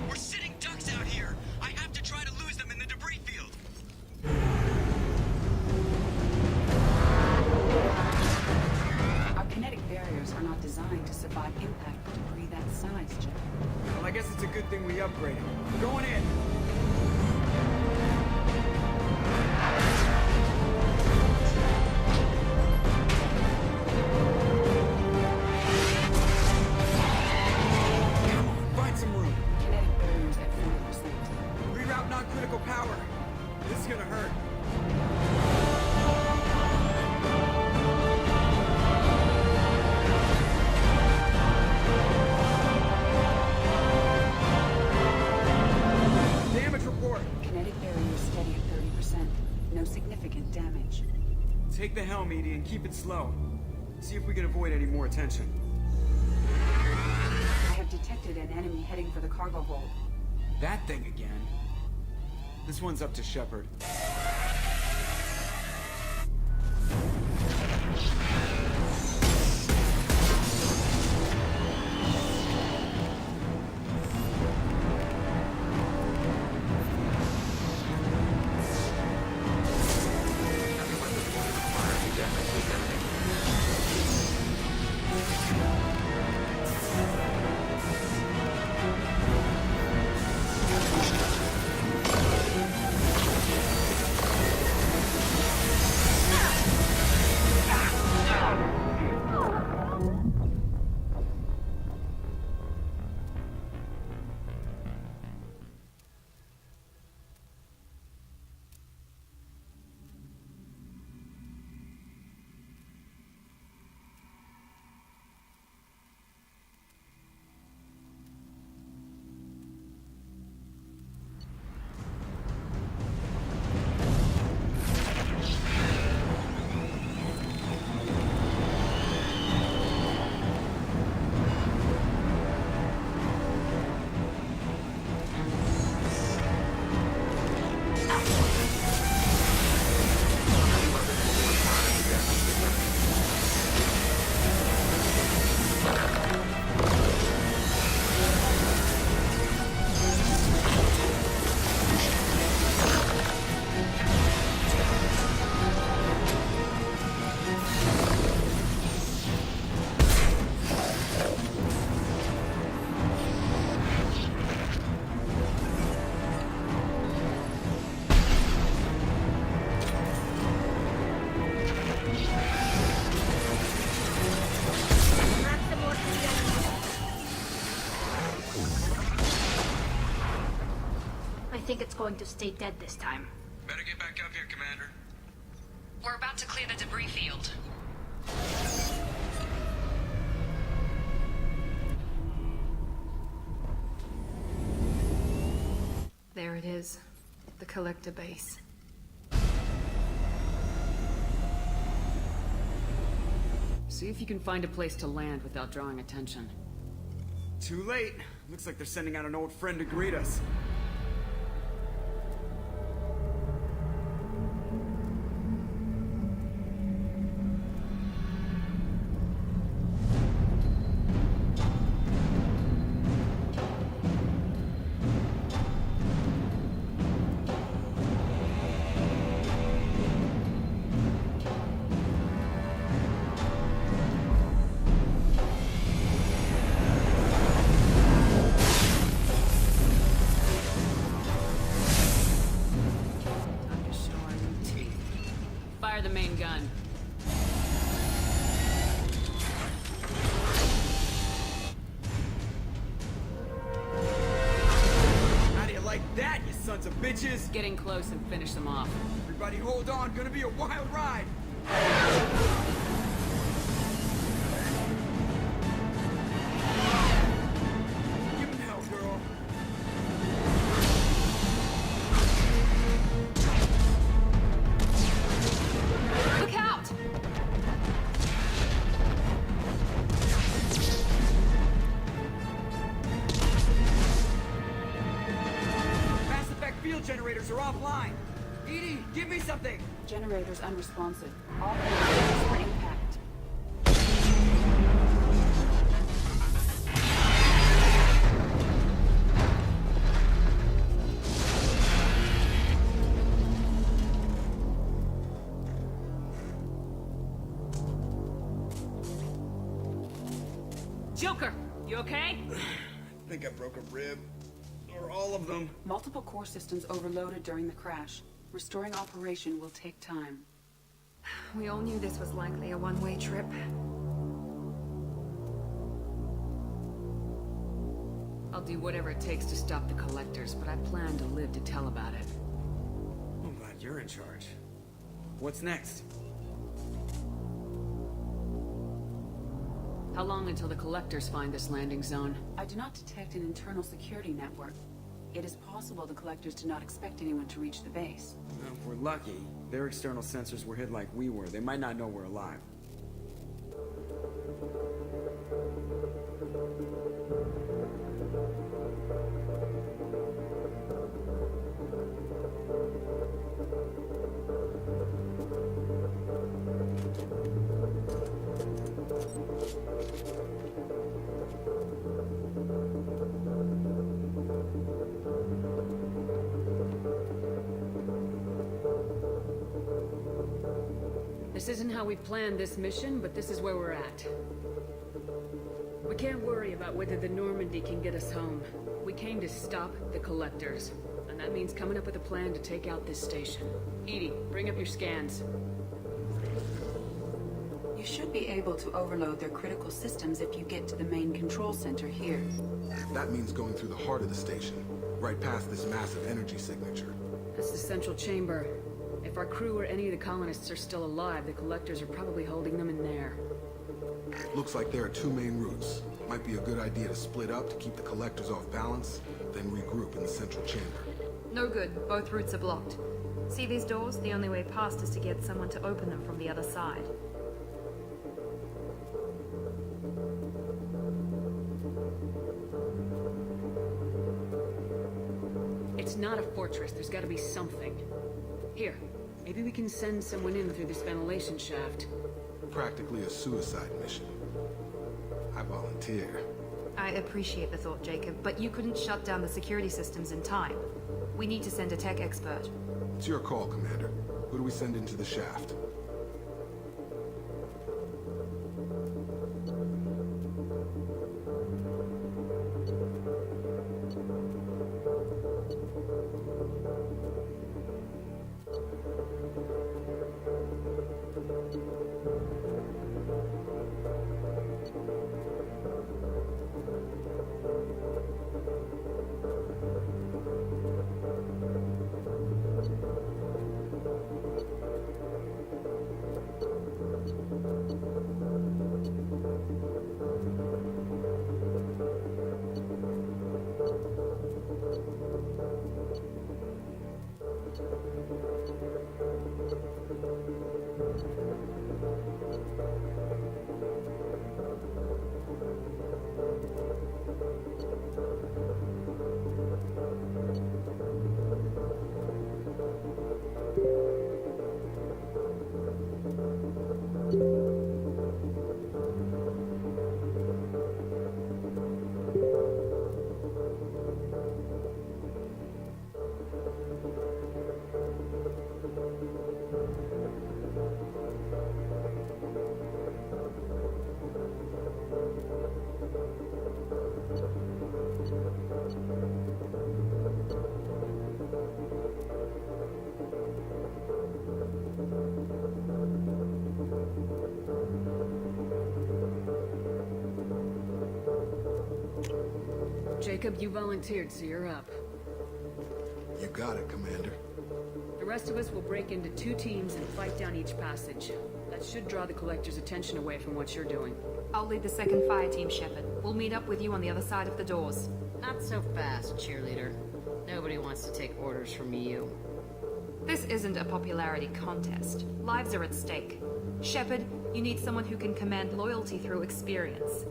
We're sitting ducks out here. I have to try to lose them in the debris field. Our kinetic barriers are not designed to survive impact with debris that size, Jeff. Well, I guess it's a good thing we upgraded. Going in. Come on, find some room. Kinetic barriers at 40%. Reroute non-critical power. This is gonna hurt. Damage report. Kinetic barriers steady at 30%. No significant damage. Take the helm, Edie, and keep it slow. See if we can avoid any more attention. I have detected an enemy heading for the cargo hold. That thing again. This one's up to Shepard. I think it's going to stay dead this time. Better get back up here, Commander. We're about to clear the debris field. There it is. The collector base. See if you can find a place to land without drawing attention. Too late. Looks like they're sending out an old friend to greet us. Time to show our new teeth. Fire the main gun. How do you like that, you sons of bitches? Getting close and finish them off. Everybody hold on, gonna be a wild ride. Give him hell, girl. Look out! Mass effect field generators are offline. Edie, give me something. Generators unresponsive. All generators for impact. Joker, you okay? I think I broke a rib. Or all of them. Multiple core systems overloaded during the crash. Restoring operation will take time. We all knew this was likely a one-way trip. I'll do whatever it takes to stop the collectors, but I plan to live to tell about it. I'm glad you're in charge. What's next? How long until the collectors find this landing zone? I do not detect an internal security network. It is possible the collectors do not expect anyone to reach the base. Well, if we're lucky, their external sensors were hid like we were. They might not know we're alive. This isn't how we planned this mission, but this is where we're at. We can't worry about whether the Normandy can get us home. We came to stop the collectors, and that means coming up with a plan to take out this station. Edie, bring up your scans. You should be able to overload their critical systems if you get to the main control center here. That means going through the heart of the station, right past this massive energy signature. That's the central chamber. If our crew or any of the colonists are still alive, the collectors are probably holding them in there. Looks like there are two main routes. Might be a good idea to split up to keep the collectors off balance, then regroup in the central chamber. No good. Both routes are blocked. See these doors? The only way past is to get someone to open them from the other side. It's not a fortress. There's gotta be something. Here, maybe we can send someone in through this ventilation shaft. Practically a suicide mission. I volunteer. I appreciate the thought, Jacob, but you couldn't shut down the security systems in time. We need to send a tech expert. It's your call, Commander. Who do we send into the shaft? Jacob, you volunteered, so you're up. You got it, Commander. The rest of us will break into 2 teams and fight down each passage. That should draw the Collector's attention away from what you're doing. I'll lead the second fire team, Shepard. We'll meet up with you on the other side of the doors. Not so fast, cheerleader. Nobody wants to take orders from you. This isn't a popularity contest. Lives are at stake. Shepard, you need someone who can command loyalty through experience.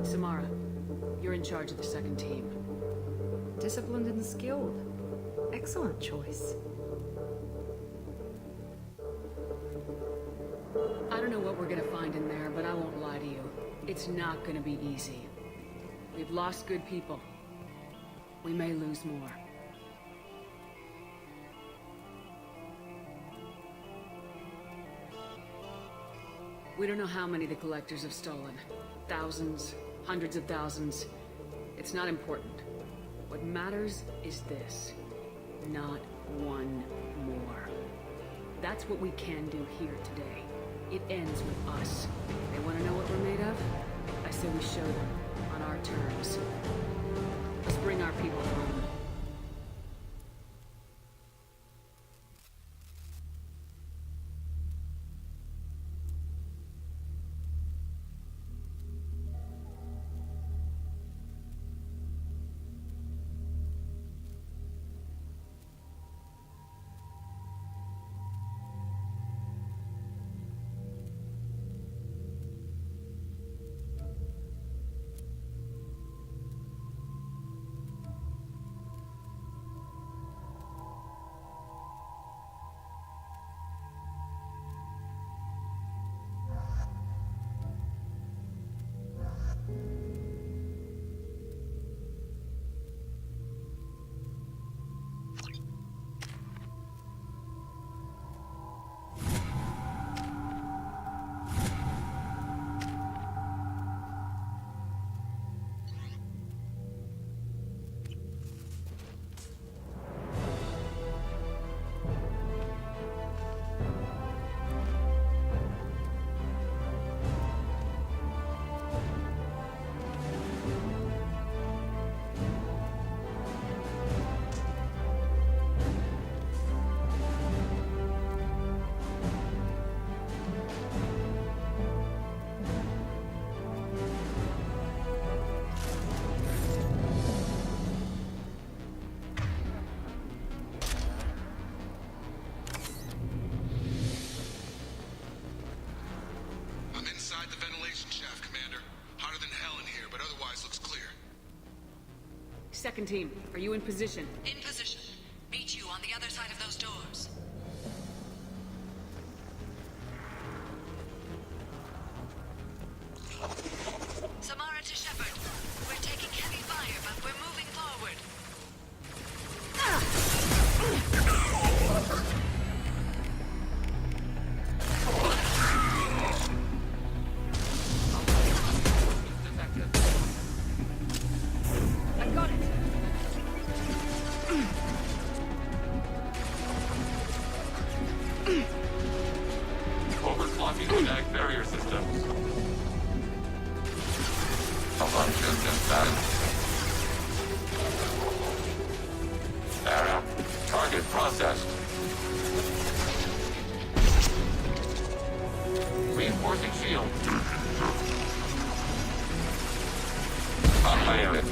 Samara, you're in charge of the second team. Disciplined and skilled. Excellent choice. I don't know what we're gonna find in there, but I won't lie to you. It's not gonna be easy. We've lost good people. We may lose more. We don't know how many the Collectors have stolen. Thousands, hundreds of thousands. It's not important. What matters is this. Not one more. That's what we can do here today. It ends with us. They want to know what we're made of? I say we show them, on our terms. Let's bring our people home. Second team, are you in position? In position. Meet you on the other side of those doors. Samara to Shepard. We're taking heavy fire, but we're moving forward. I got it! Overclocking the DAG barrier systems. Malfunction confirmed. Error. Target processed. Reinforcing shield. Fire it.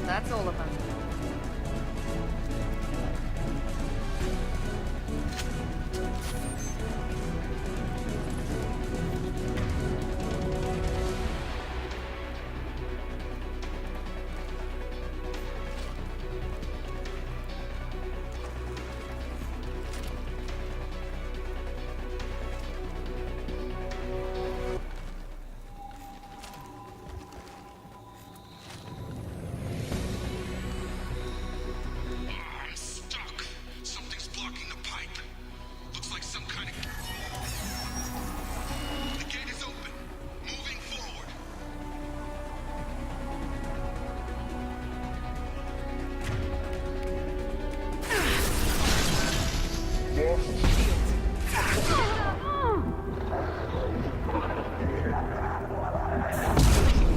That's all of them. I'm stuck. Something's blocking the pipe. Looks like some kind of... The gate is open. Moving forward.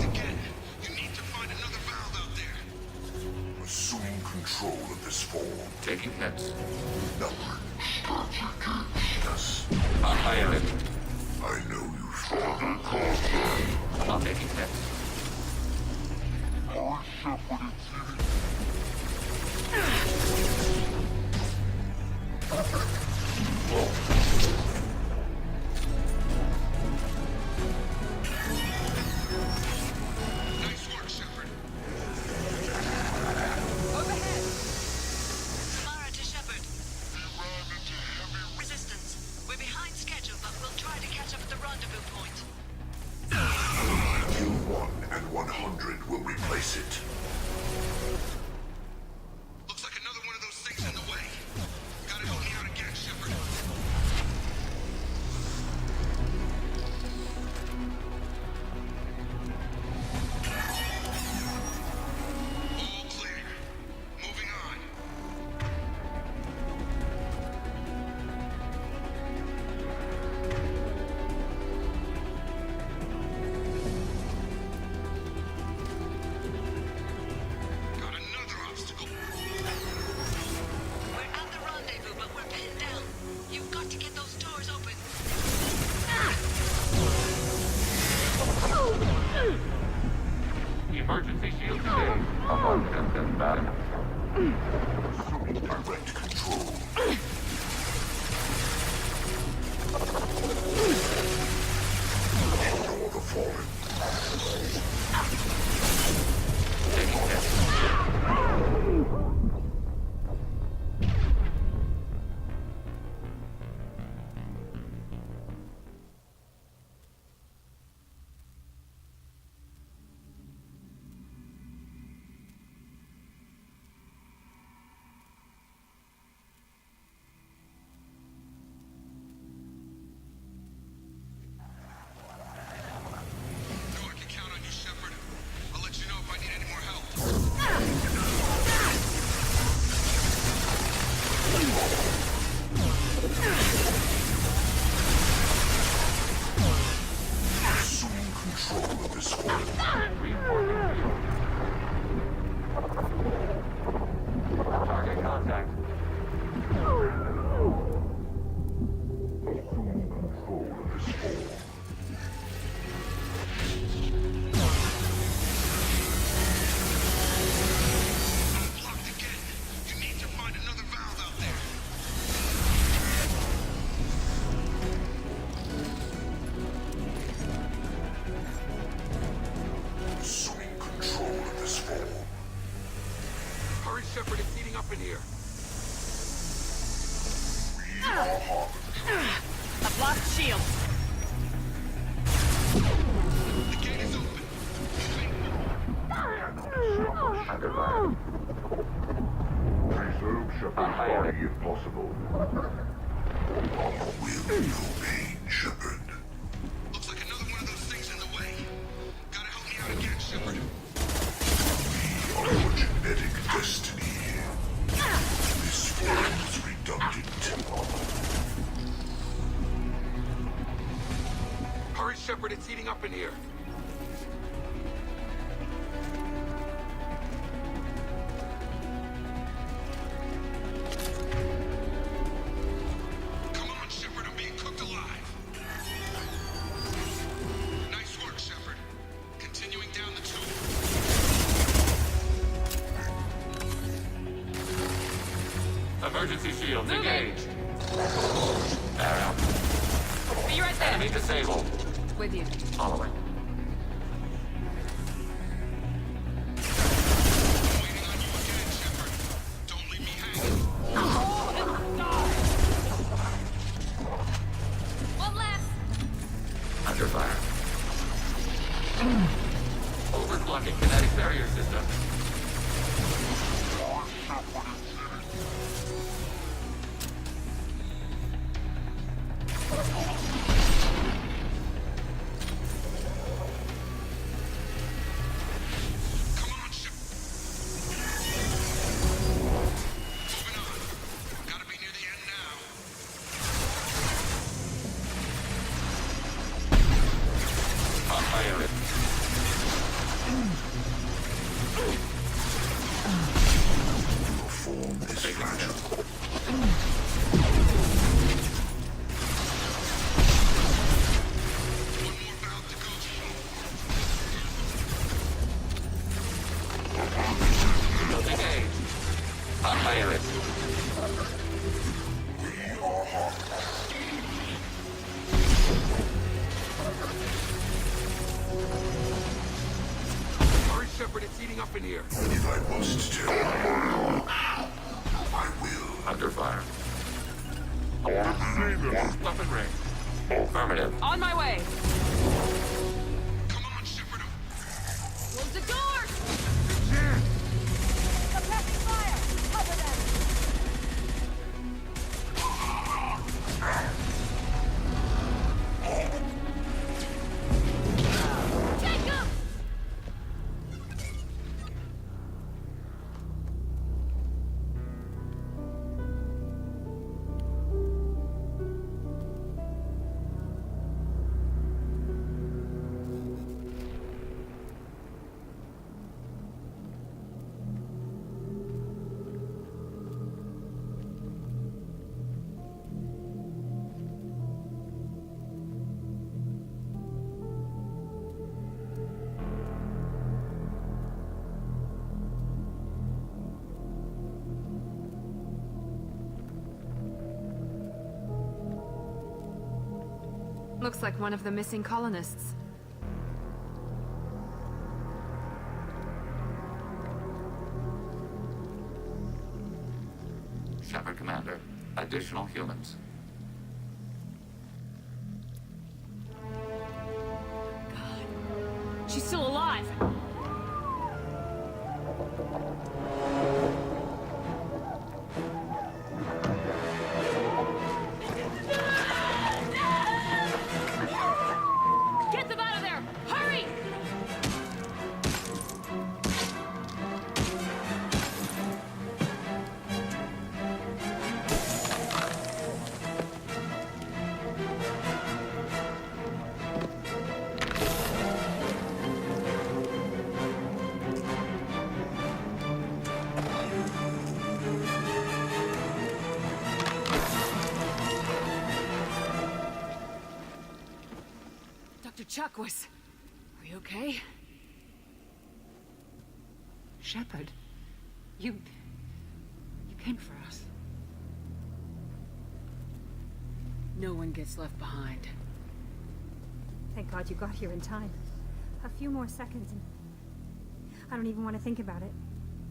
Again, you need to find another valve out there. Assume control of this form. Taking hits. Number. Yes. Fire it. I know you. I'm taking hits. Nice work, Shepard. Samara to Shepard. Resistance. We're behind schedule, but we'll try to catch up at the rendezvous point. Kill 1 and 100 will replace it. Looks like another one of those things in the way. Gotta help me out again, Shepard. All clear. Moving on. Got another obstacle. We're at the rendezvous, but we're pinned down. You've got to get those doors open. Emergency shield saved. Among them and battle. Assuming direct control. Ignore the fallen. Taking hits. Know I can count on you, Shepard. I'll let you know if I need any more help. Assume control of this form. Reinforcing shield. Target contact. Assume control of this form. Blocked again. You need to find another valve out there. Assuming control of this form. Hurry, Shepard. It's heating up in here. We are hot. A blocked shield. The gate is open. Underground. Preserve Shepard's body if possible. Will no pain, Shepard. Looks like another one of those things in the way. Gotta help me out again, Shepard. We are your genetic destiny. This form is redundant. Hurry, Shepard. It's heating up in here. Emergency shields engaged. Arrow. Be right there. Enemy disabled. With you. Following. One left. Under fire. Overclocking kinetic barrier system. Shepard, it's heating up in here. If I must tell you, I will. Under fire. Weapon range. Affirmative. On my way. Come on, Shepard. Close the doors. Suppressing fire! Cover them! Take them! Looks like one of the missing colonists. Shepard Commander. Additional humans. She's still alive. Get them out of there! Hurry! Dr. Chuck was... Are you okay? Shepard, you came for us. No one gets left behind. Thank God you got here in time. A few more seconds and... I don't even want to think about it.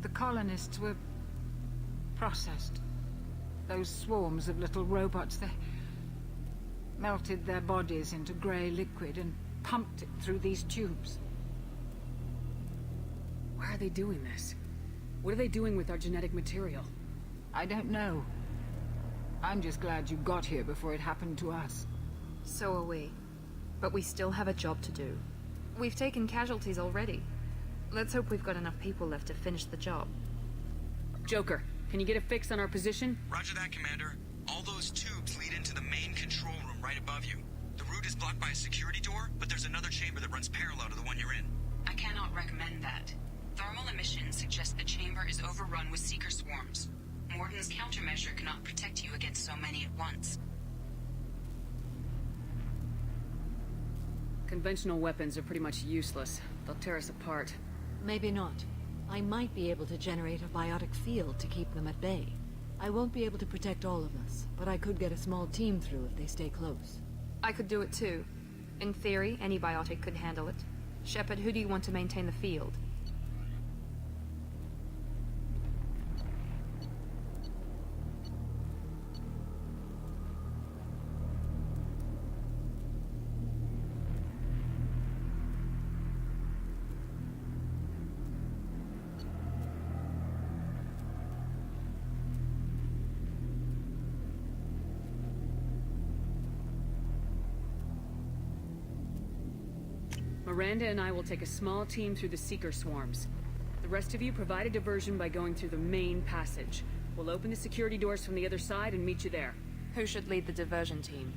The colonists were... processed. Those swarms of little robots, they... melted their bodies into grey liquid and pumped it through these tubes. Why are they doing this? What are they doing with our genetic material? I don't know. I'm just glad you got here before it happened to us. So are we. But we still have a job to do. We've taken casualties already. Let's hope we've got enough people left to finish the job. Joker, can you get a fix on our position? Roger that, Commander. All those tubes lead into the main control room right above you. The route is blocked by a security door, but there's another chamber that runs parallel to the one you're in. I cannot recommend that. Thermal emissions suggest the chamber is overrun with seeker swarms. Morden's countermeasure cannot protect you against so many at once. Conventional weapons are pretty much useless. They'll tear us apart. Maybe not. I might be able to generate a biotic field to keep them at bay. I won't be able to protect all of us, but I could get a small team through if they stay close. I could do it too. In theory, any biotic could handle it. Shepard, who do you want to maintain the field? Miranda and I will take a small team through the Seeker swarms. The rest of you provide a diversion by going through the main passage. We'll open the security doors from the other side and meet you there. Who should lead the diversion team?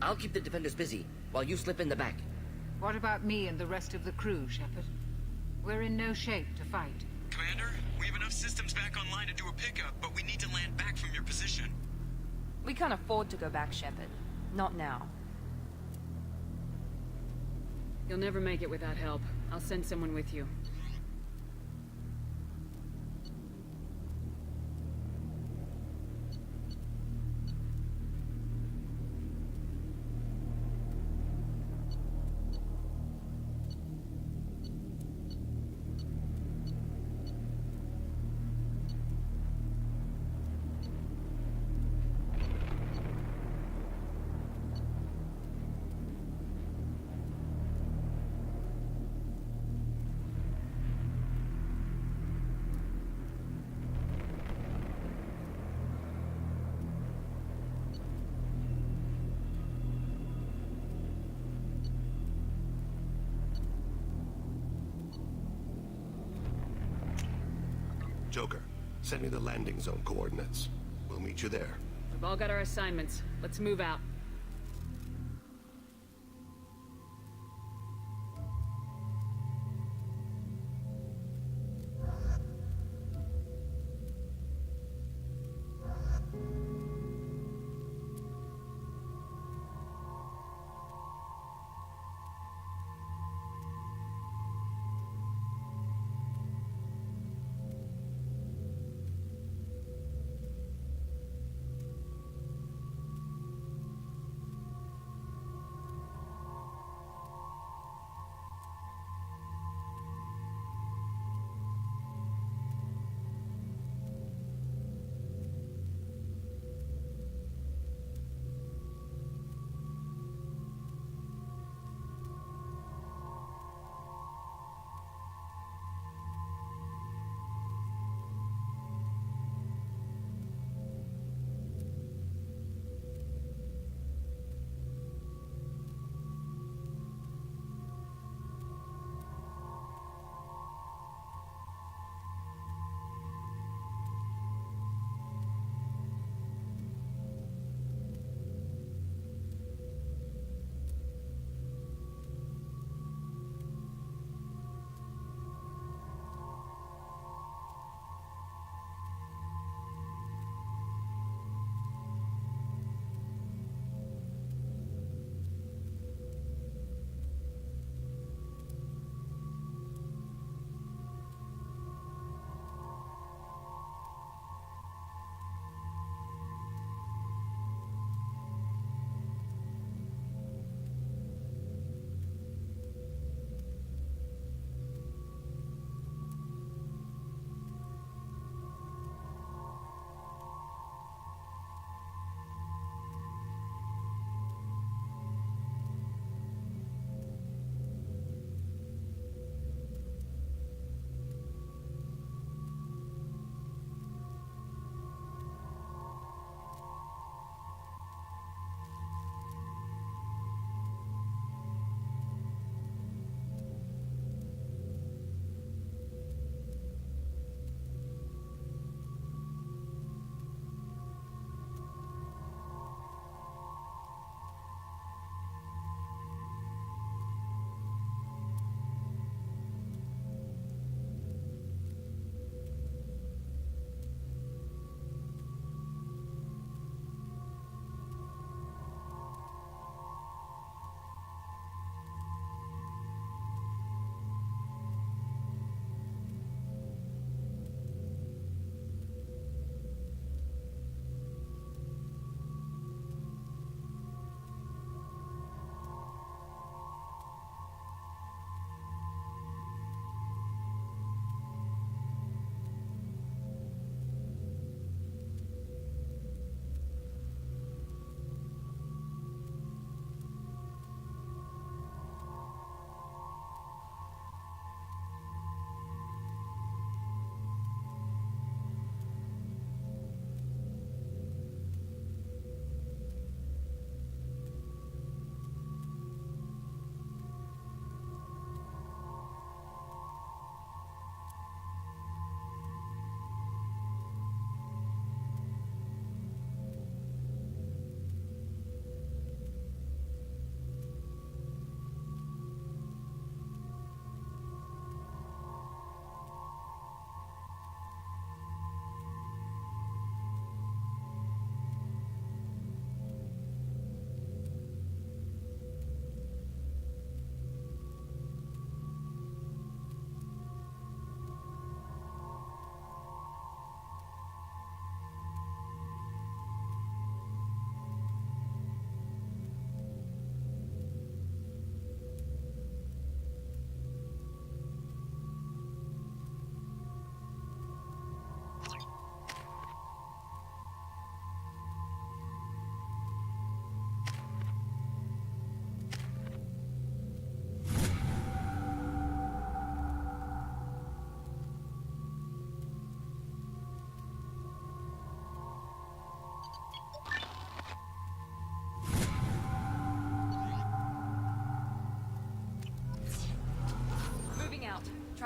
I'll keep the defenders busy while you slip in the back. What about me and the rest of the crew, Shepard? We're in no shape to fight. Commander, we have enough systems back online to do a pickup, but we need to land back from your position. We can't afford to go back, Shepard. Not now. You'll never make it without help. I'll send someone with you. Joker, send me the landing zone coordinates. We'll meet you there. We've all got our assignments. Let's move out.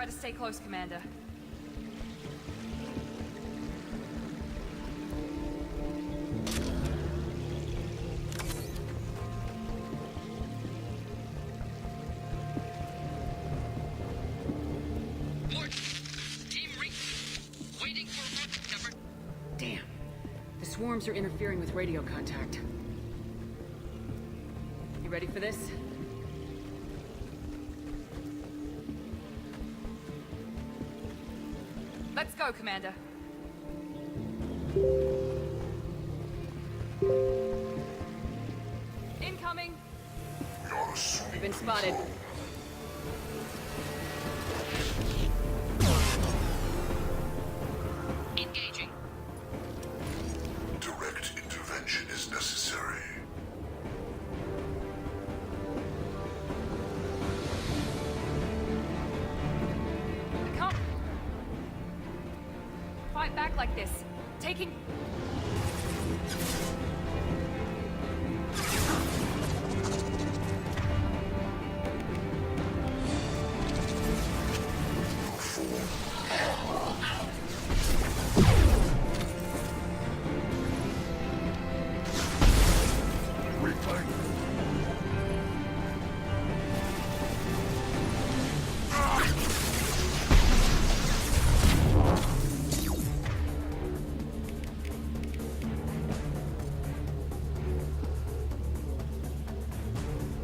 Try to stay close, Commander. Damn. The swarms are interfering with radio contact. You ready for this? Let's go, Commander. Incoming! We've been spotted. Engaging. Direct intervention is necessary. I can't fight back like this. Taking...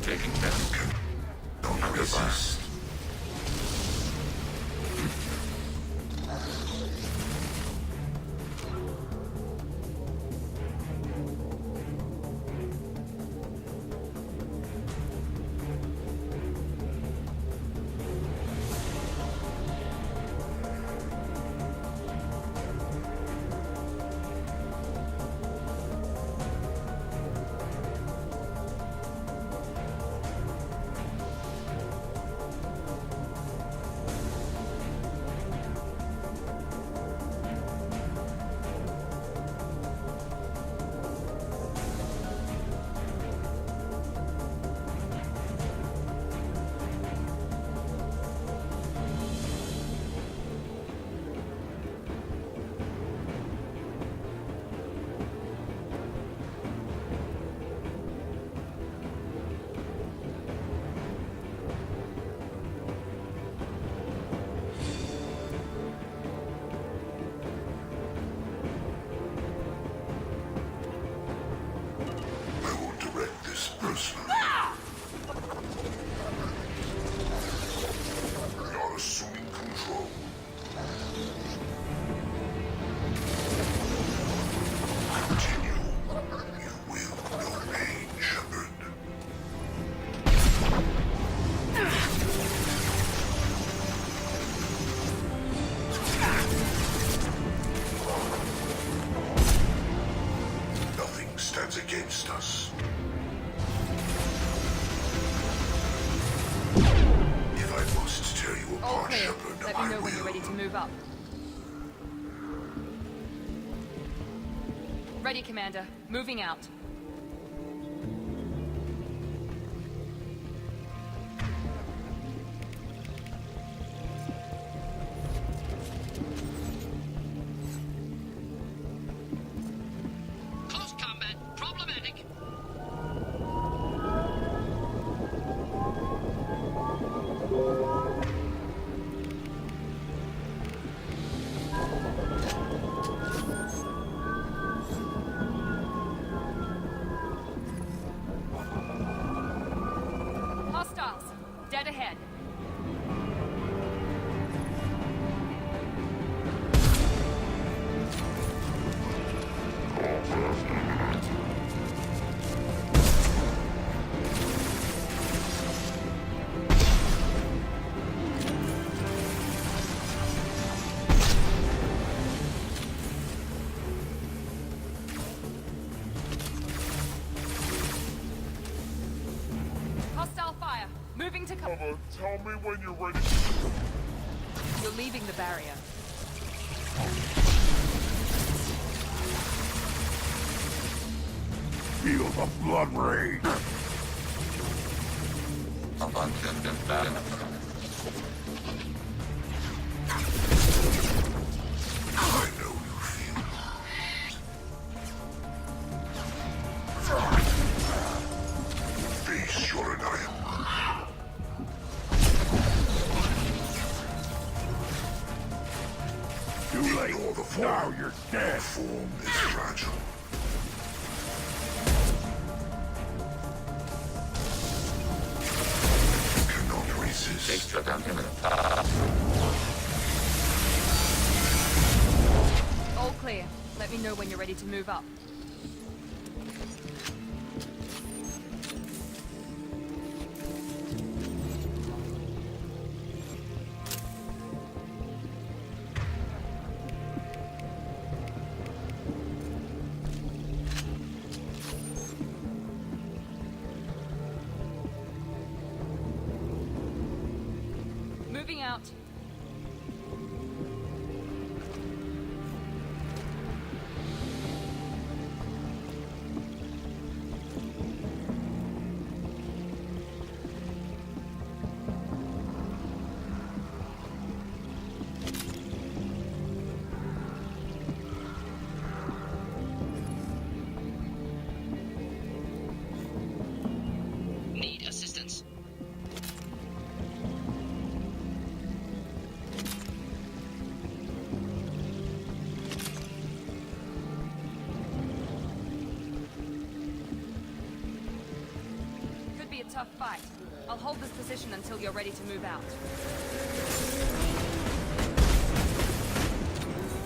Taking task. Don't resist. Stands against us. If I must tear you All apart, clear. Shepard, Let me know when you're ready to move up. Ready, Commander. Moving out. Close combat. Problematic. Hostiles. Dead ahead. Hostile fire. Moving to cover. Tell me when you're ready. You're leaving the barrier. Feel the blood rage. Abundant and bad. Turin, I am. Too late. Now you're dead. Form is fragile. Cannot resist. Base shutdown imminent. All clear. Let me know when you're ready to move up. Moving out. Need assistance. Could be a tough fight. I'll hold this position until you're ready to move out.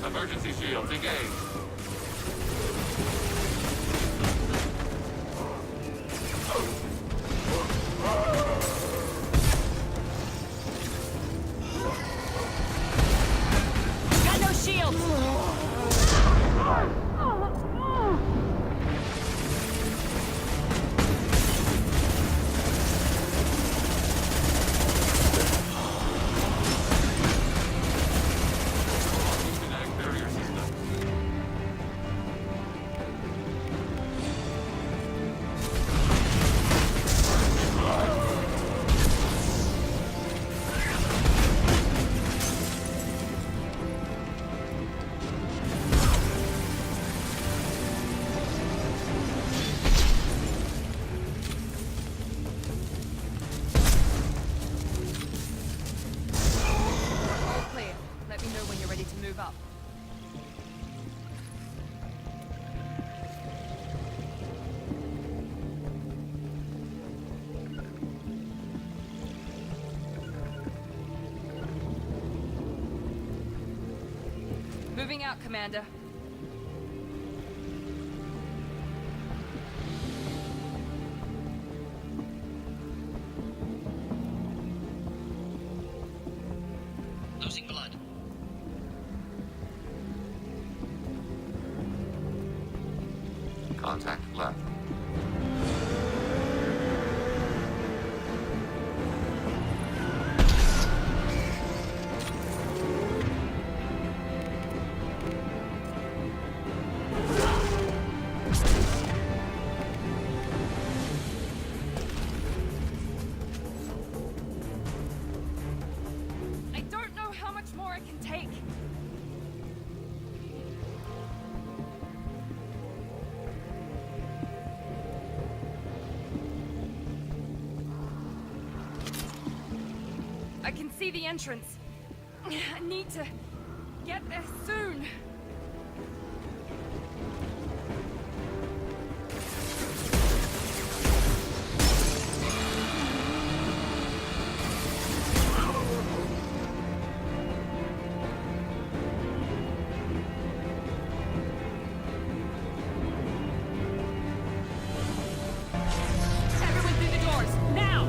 Emergency shields engaged. Got no shields! Kinetic barrier system. All clear. Let me know when you're ready to move up. Moving out, Commander. Losing blood. Contact left. I don't know how much more I can take. I can see the entrance. I need to get there soon. Everyone through the doors, now!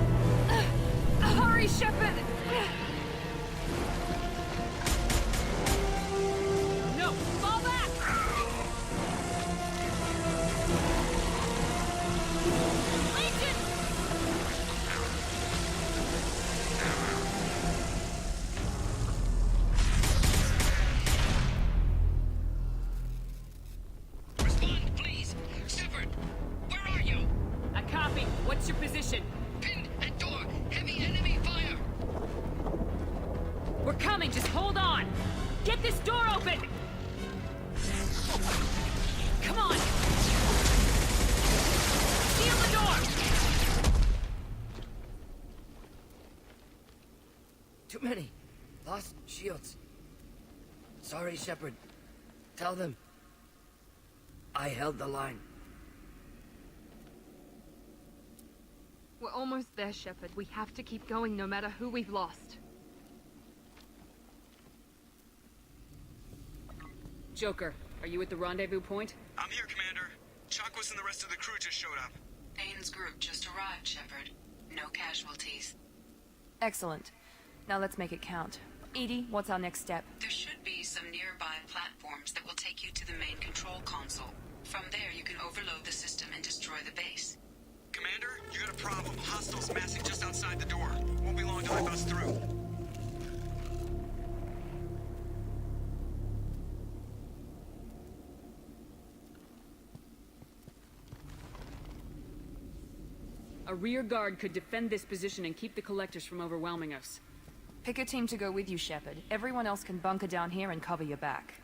Hurry, Shepard! No, fall back! Legion! Respond, please. Shepard, where are you? A copy. What's your position? Pinned at door. Heavy enemy fire. We're coming, just hold on! Get this door open! Come on! Seal the door! many. Lost shields. Sorry, Shepard. Tell them. I held the line. We're almost there, Shepard. We have to keep going no matter who we've lost. Joker, are you at the rendezvous point? I'm here, Commander. Chakwas and the rest of the crew just showed up. Bane's group just arrived, Shepard. No casualties. Excellent. Now let's make it count. Edie, what's our next step? There should be some nearby platforms that will take you to the main control console. From there, you can overload the system and destroy the base. Commander, you got a problem. Hostiles massing just outside the door. Won't be long till I bust through. A rear guard could defend this position and keep the collectors from overwhelming us. Pick a team to go with you, Shepard. Everyone else can bunker down here and cover your back.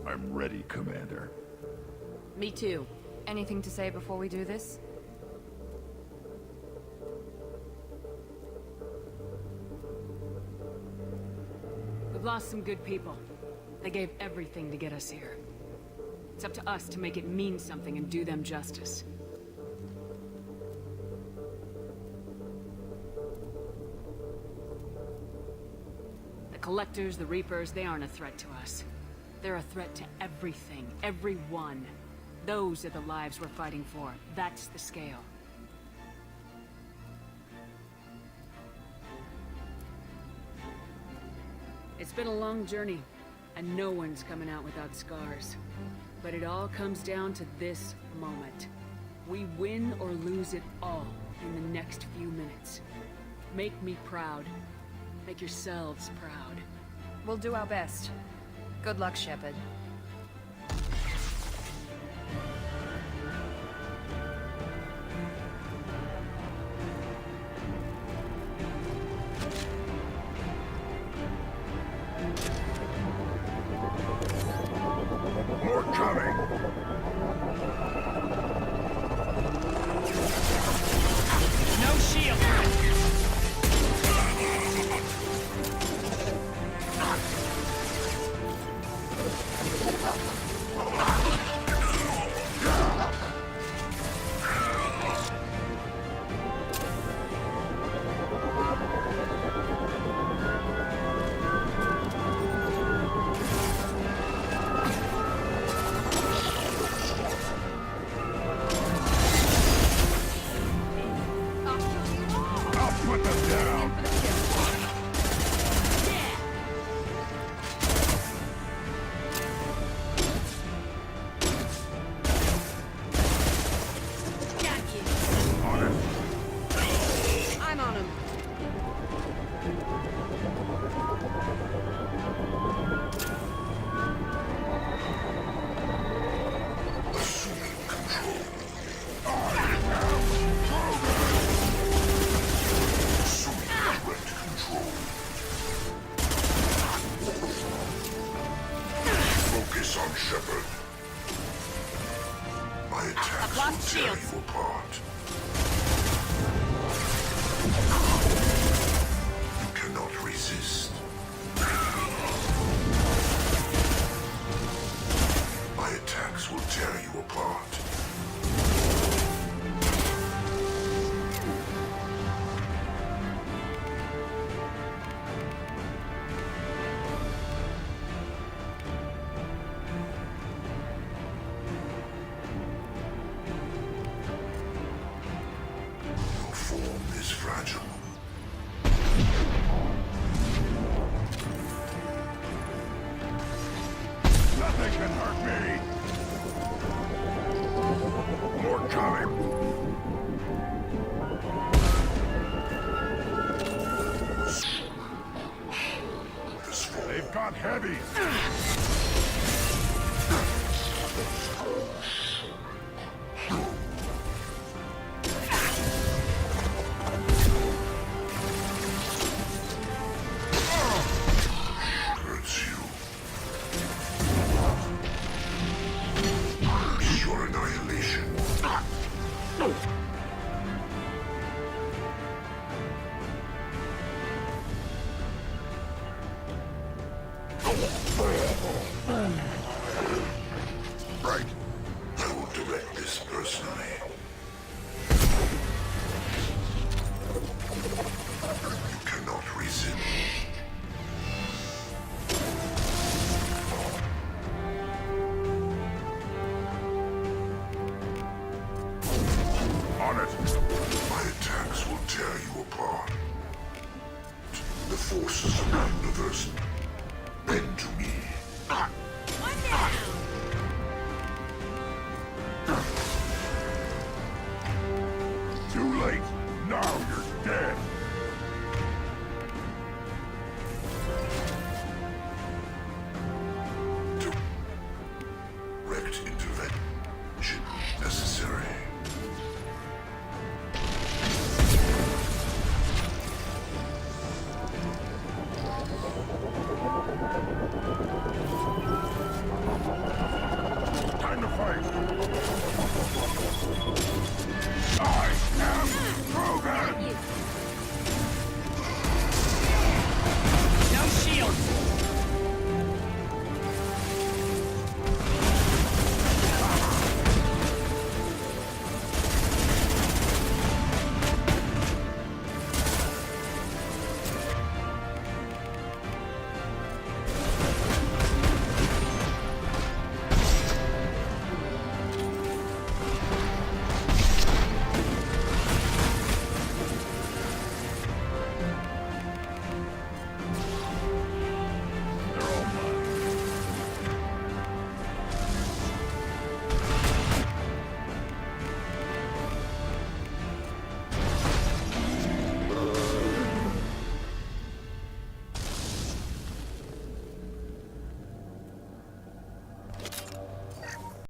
I'm ready, Commander. Me too. Anything to say before we do this? We've lost some good people. They gave everything to get us here. It's up to us to make it mean something and do them justice. The Collectors, the Reapers, they aren't a threat to us. They're a threat to everything, everyone. Those are the lives we're fighting for. That's the scale. It's been a long journey, and no one's coming out without scars. But it all comes down to this moment. We win or lose it all in the next few minutes. Make me proud. Make yourselves proud. We'll do our best. Good luck, Shepard. focus on Shepard. My attacks will tear you apart. You cannot resist. My attacks will tear you apart. Your form is fragile. Nothing can hurt me! More coming! They've got heavy! Hurts you. Your annihilation. Right. I will direct this personally. You cannot resist. On it. My attacks will tear you apart. The forces of the universe